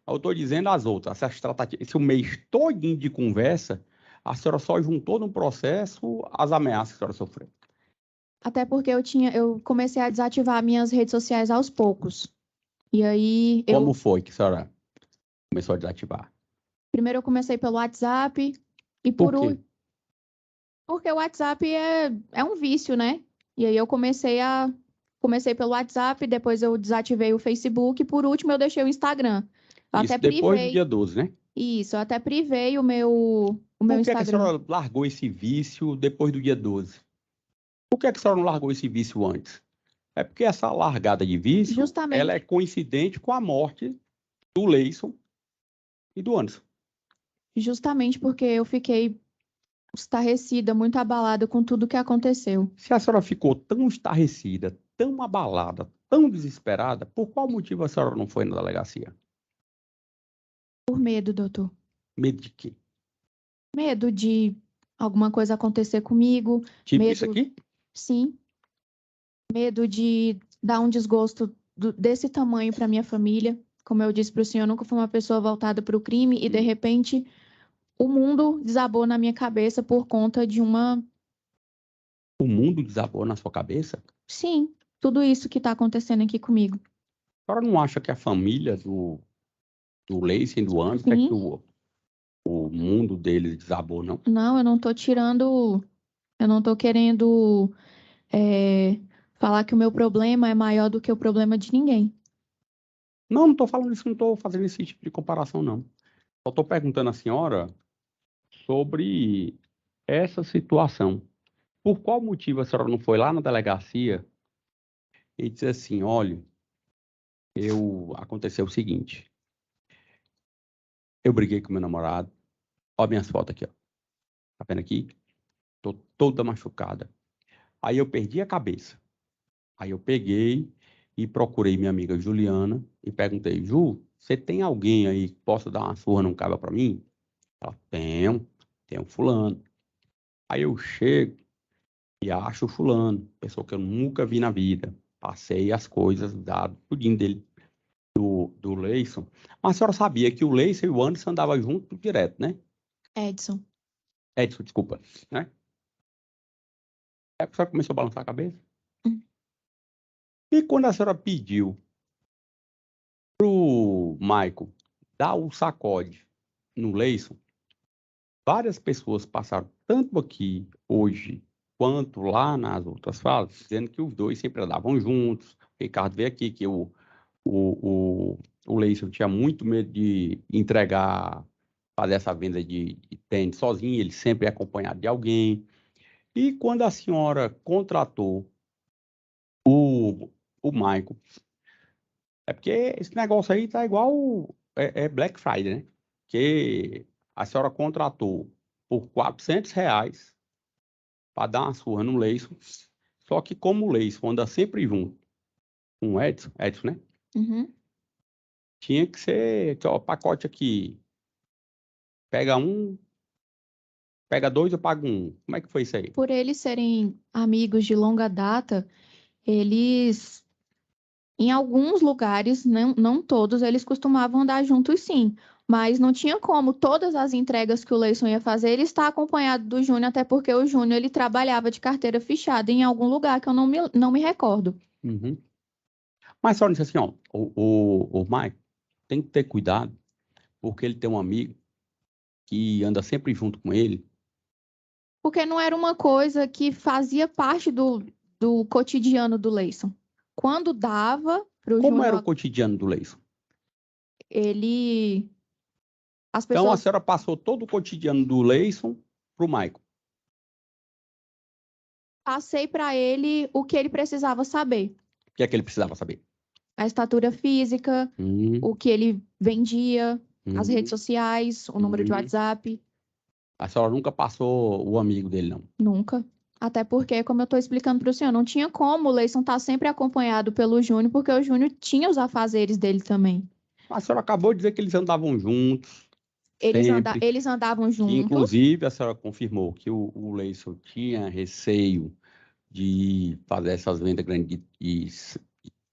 Eu estou dizendo as outras, essas tratativas, esse mês todinho de conversa, a senhora só juntou no processo as ameaças que a senhora sofreu. até porque eu comecei a desativar minhas redes sociais aos poucos. E aí, Como foi que a senhora começou a desativar? primeiro eu comecei pelo WhatsApp e Por quê? porque o WhatsApp é um vício, né? E aí comecei pelo WhatsApp, depois eu desativei o Facebook e por último eu deixei o Instagram. Eu até Isso depois do privei, dia 12, né? isso, eu até privei o meu Por que é que a Instagram. senhora largou esse vício depois do dia 12? Por que é que a senhora não largou esse vício antes? É porque essa largada de vício, ela é Justamente, coincidente com a morte do Leison e do Anderson. justamente porque eu fiquei estarrecida, muito abalada com tudo que aconteceu. Se a senhora ficou tão estarrecida, tão abalada, tão desesperada, por qual motivo a senhora não foi na delegacia? Por medo, doutor. Medo de quê? Medo de alguma coisa acontecer comigo, Tipo isso medo, aqui? sim, medo de dar um desgosto desse tamanho para minha família. Como eu disse para o senhor, eu nunca fui uma pessoa voltada para o crime e de repente o mundo desabou na minha cabeça por conta de uma. O mundo desabou na sua cabeça? Sim, tudo isso que está acontecendo aqui comigo. A senhora não acha que a família do Leison e do Anderson é que Sim, o mundo deles desabou, não? não, eu não estou tirando, eu não estou querendo é, falar que o meu problema é maior do que o problema de ninguém. Não, não estou falando isso, não estou fazendo esse tipo de comparação, não. Só estou perguntando à senhora sobre essa situação. Por qual motivo a senhora não foi lá na delegacia e disse assim, olha, aconteceu o seguinte, eu briguei com meu namorado, olha minhas fotos aqui, ó. Tá vendo aqui? Tô toda machucada. Aí eu perdi a cabeça. Aí eu peguei e procurei minha amiga Juliana e perguntei, Ju, você tem alguém aí que possa dar uma surra num cara para mim? Ela, tenho fulano. Aí eu chego e acho o fulano, pessoa que eu nunca vi na vida. Passei as coisas, dado tudinho dele, do Leison. Mas a senhora sabia que o Leison e o Anderson andavam juntos direto, né? Edson, Edson, desculpa, né? Aí a senhora começou a balançar a cabeça. hum, E quando a senhora pediu pro Michael dar o sacode no Leison, várias pessoas passaram, tanto aqui hoje, quanto lá nas outras falas, dizendo que os dois sempre andavam juntos. O Ricardo veio aqui, que o Leison tinha muito medo de entregar, fazer essa venda de tênis sozinho, ele sempre é acompanhado de alguém. E quando a senhora contratou o Michael, é porque esse negócio aí tá igual Black Friday, né? Que a senhora contratou por R$ 400 para dar uma surra no Leison, só que como o Leison anda sempre junto com o Edson, né? Uhum. Tinha que ser, ó, pacote aqui, pega um, pega dois, eu pago um. Como é que foi isso aí? Por eles serem amigos de longa data, eles, em alguns lugares, não todos, eles costumavam andar juntos sim. Mas não tinha como todas as entregas que o Leison ia fazer, ele está acompanhado do Júnior, até porque o Júnior ele trabalhava de carteira fechada em algum lugar que eu não me recordo. Uhum. Mas só disse assim, ó, o Mike tem que ter cuidado, porque ele tem um amigo que anda sempre junto com ele. Porque não era uma coisa que fazia parte do cotidiano do Leison. Quando dava para o Como era o Júnior, cotidiano do Leison? ele. As Então a pessoas. senhora passou todo o cotidiano do Leison para o Michael. Passei para ele o que ele precisava saber. O que é que ele precisava saber? A estatura física, Hum, o que ele vendia, as redes hum, sociais, o número de hum. WhatsApp. A senhora nunca passou o amigo dele, não. Nunca. Até porque, como eu estou explicando para o senhor, não tinha como o Leison estar sempre acompanhado pelo Júnior, porque o Júnior tinha os afazeres dele também. A senhora acabou de dizer que eles andavam juntos, sempre. Eles andavam Que, juntos. inclusive, a senhora confirmou que o Leison tinha receio de fazer essas vendas grandes de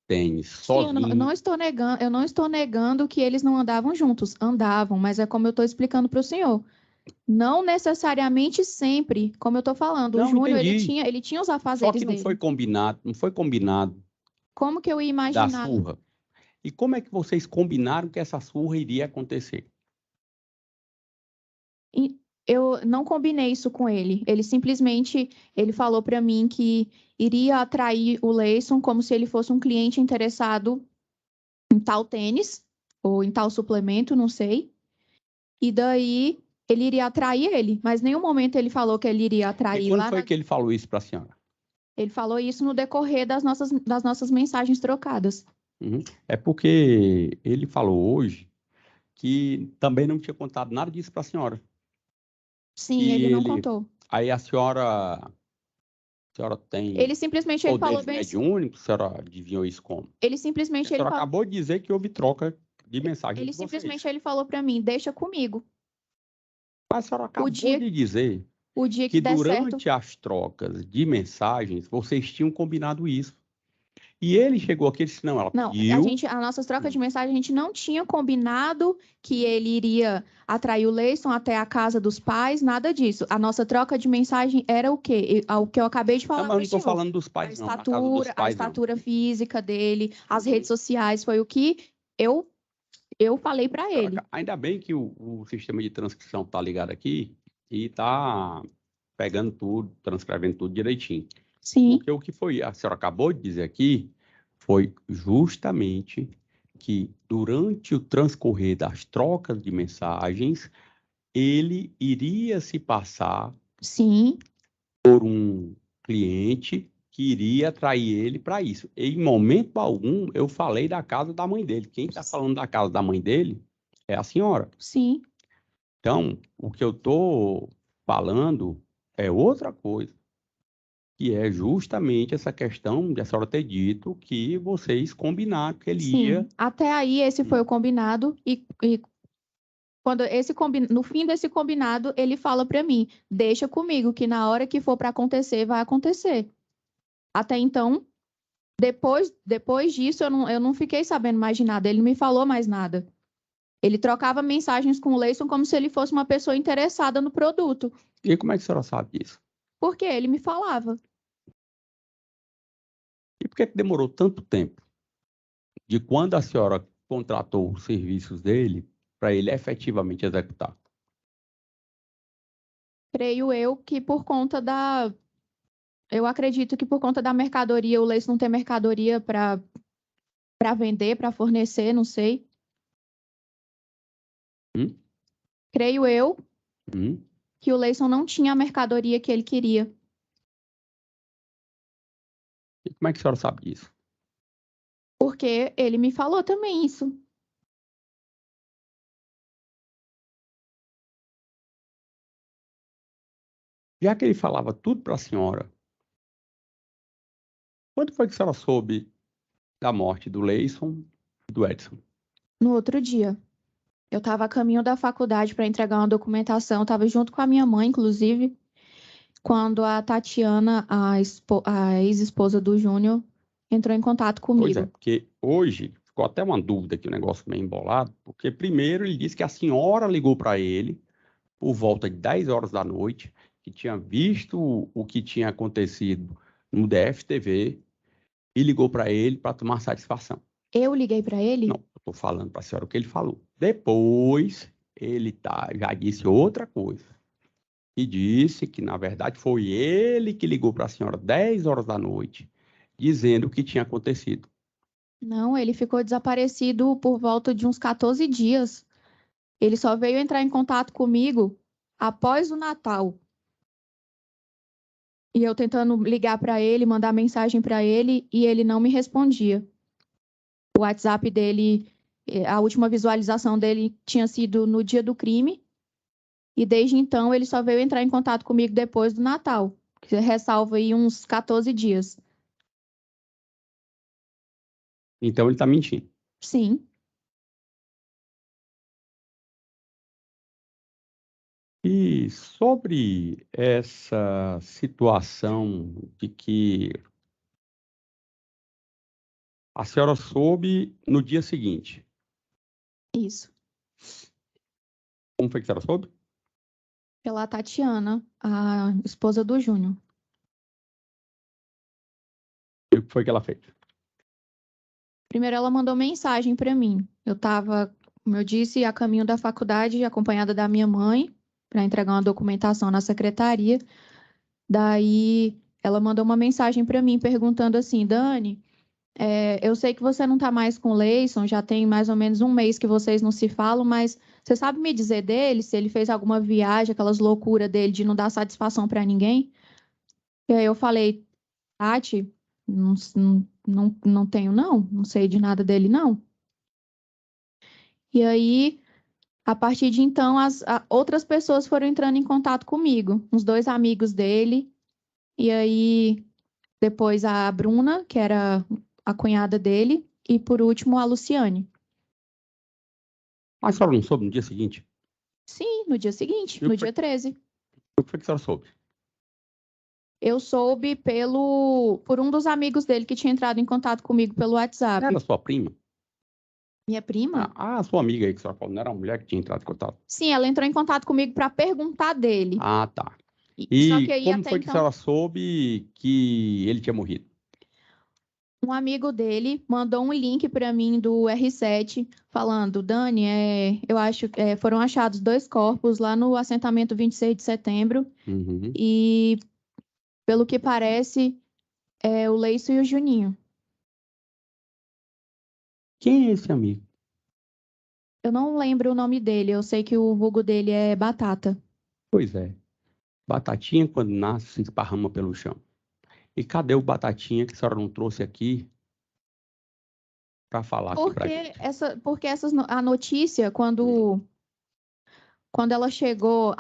tênis Sim, sozinho. eu não estou negando que eles não andavam juntos, andavam, mas é como eu estou explicando para o senhor. Não necessariamente sempre, como eu estou falando, o Não, Júnior entendi. ele tinha os Só afazeres que não foi dele. combinado, não foi combinado Como que eu ia da imaginar? surra. E como é que vocês combinaram que essa surra iria acontecer? Eu não combinei isso com ele. Ele falou para mim que iria atrair o Leison como se ele fosse um cliente interessado em tal tênis ou em tal suplemento, não sei. E daí ele iria atrair ele, mas em nenhum momento ele falou que ele iria E atrair quando lá foi na... que ele falou isso para a senhora? Ele falou isso no decorrer das nossas mensagens trocadas. Uhum. É porque ele falou hoje que também não tinha contado nada disso para a senhora. Sim, Que ele não ele. contou. Aí a senhora tem Ele simplesmente ele falou poderes bem, mediúnicos, a senhora adivinhou isso como? ele A simplesmente ele senhora falou, acabou de dizer que houve troca de mensagens ele de simplesmente vocês. ele falou para mim, deixa comigo. Mas a senhora O acabou dia de dizer o dia que que der certo. durante as trocas de mensagens vocês tinham combinado isso. E ele chegou aqui e disse: não, ela Não, pediu. a nossas trocas de mensagem, a gente não tinha combinado que ele iria atrair o Leison até a casa dos pais, nada disso. A nossa troca de mensagem era o quê? O que eu acabei de Não, falar mas eu para não o estou senhor. falando dos A pais, não, na casa dos estatura, a pais, não. estatura física dele, as Uhum. redes sociais, foi o que eu, eu falei para ele. Ainda bem que o sistema de transcrição está ligado aqui e está pegando tudo, transcrevendo tudo direitinho. Sim, Porque o que foi, a senhora acabou de dizer aqui, foi justamente que durante o transcorrer das trocas de mensagens, ele iria se passar sim, por um cliente que iria atrair ele para isso. Em momento algum, eu falei da casa da mãe dele. Quem está falando da casa da mãe dele é a senhora. sim. Então, o que eu estou falando é outra coisa, que é justamente essa questão de a senhora ter dito que vocês combinaram que ele ia. Sim, até aí esse foi o combinado e quando no fim desse combinado, ele fala para mim, deixa comigo que na hora que for para acontecer, vai acontecer. Até então, depois disso, eu não fiquei sabendo mais de nada. Ele não me falou mais nada. Ele trocava mensagens com o Leison como se ele fosse uma pessoa interessada no produto, E como é que a senhora sabe disso? porque ele me falava. E por que que demorou tanto tempo de quando a senhora contratou os serviços dele para ele efetivamente executar? Creio eu que por conta da. Eu acredito que por conta da mercadoria, o Leison não tem mercadoria para vender, para fornecer, não sei. Hum? Creio eu Hum? que o Leison não tinha a mercadoria que ele queria, E como é que a senhora sabe disso? porque ele me falou também isso. Já que ele falava tudo para a senhora, quando foi que a senhora soube da morte do Leison e do Edson? No outro dia, eu estava a caminho da faculdade para entregar uma documentação, estava junto com a minha mãe, inclusive, quando a Tatiana, a ex-esposa do Júnior, entrou em contato Pois é, comigo. porque hoje ficou até uma dúvida aqui, o negócio meio embolado, porque primeiro ele disse que a senhora ligou para ele por volta de 10 horas da noite, que tinha visto o que tinha acontecido no DFTV e ligou para ele para tomar satisfação. Eu liguei para ele? Não, eu estou falando para a senhora o que ele falou. Depois, ele já disse outra coisa. E disse que, na verdade, foi ele que ligou para a senhora 10 horas da noite, dizendo o que tinha acontecido. Não, ele ficou desaparecido por volta de uns 14 dias. Ele só veio entrar em contato comigo após o Natal. E eu tentando ligar para ele, mandar mensagem para ele, e ele não me respondia. O WhatsApp dele, a última visualização dele tinha sido no dia do crime, e desde então ele só veio entrar em contato comigo depois do Natal, que ressalva aí uns 14 dias. Então, ele está mentindo. Sim. E sobre essa situação de que a senhora soube no dia seguinte. Isso. Como foi que a senhora soube? Pela Tatiana, a esposa do Júnior. E o que foi que ela fez? Primeiro ela mandou mensagem para mim. Eu estava, como eu disse, a caminho da faculdade, acompanhada da minha mãe, para entregar uma documentação na secretaria. Daí ela mandou uma mensagem para mim perguntando assim, Dani, eu sei que você não está mais com o Leison, já tem mais ou menos um mês que vocês não se falam, mas você sabe me dizer dele, se ele fez alguma viagem, aquelas loucuras dele de não dar satisfação para ninguém? E aí eu falei, Tati, não tenho não sei de nada dele não. E aí, a partir de então, outras pessoas foram entrando em contato comigo, uns 2 amigos dele, e aí depois a Bruna, que era a cunhada dele, e por último a Luciane. Mas a senhora não soube no dia seguinte? Sim, no dia seguinte, no dia 13. O que foi que a senhora soube? Eu soube por um dos amigos dele que tinha entrado em contato comigo pelo WhatsApp. Era sua prima? Minha prima? Sua amiga aí que a senhora falou, não era uma mulher que tinha entrado em contato? Sim, ela entrou em contato comigo para perguntar dele. Ah, tá. Só que E aí como até foi que a então, senhora soube que ele tinha morrido? um amigo dele mandou um link para mim do R7 falando, Dani, eu acho que foram achados 2 corpos lá no assentamento 26 de setembro Uhum. e, pelo que parece, é o Leison e o Juninho. Quem é esse amigo? Eu não lembro o nome dele, eu sei que o vulgo dele é Batata. Pois é. Batatinha, quando nasce, se esparrama pelo chão. E cadê o Batatinha que a senhora não trouxe aqui para falar aqui pra gente? Porque a notícia, quando ela chegou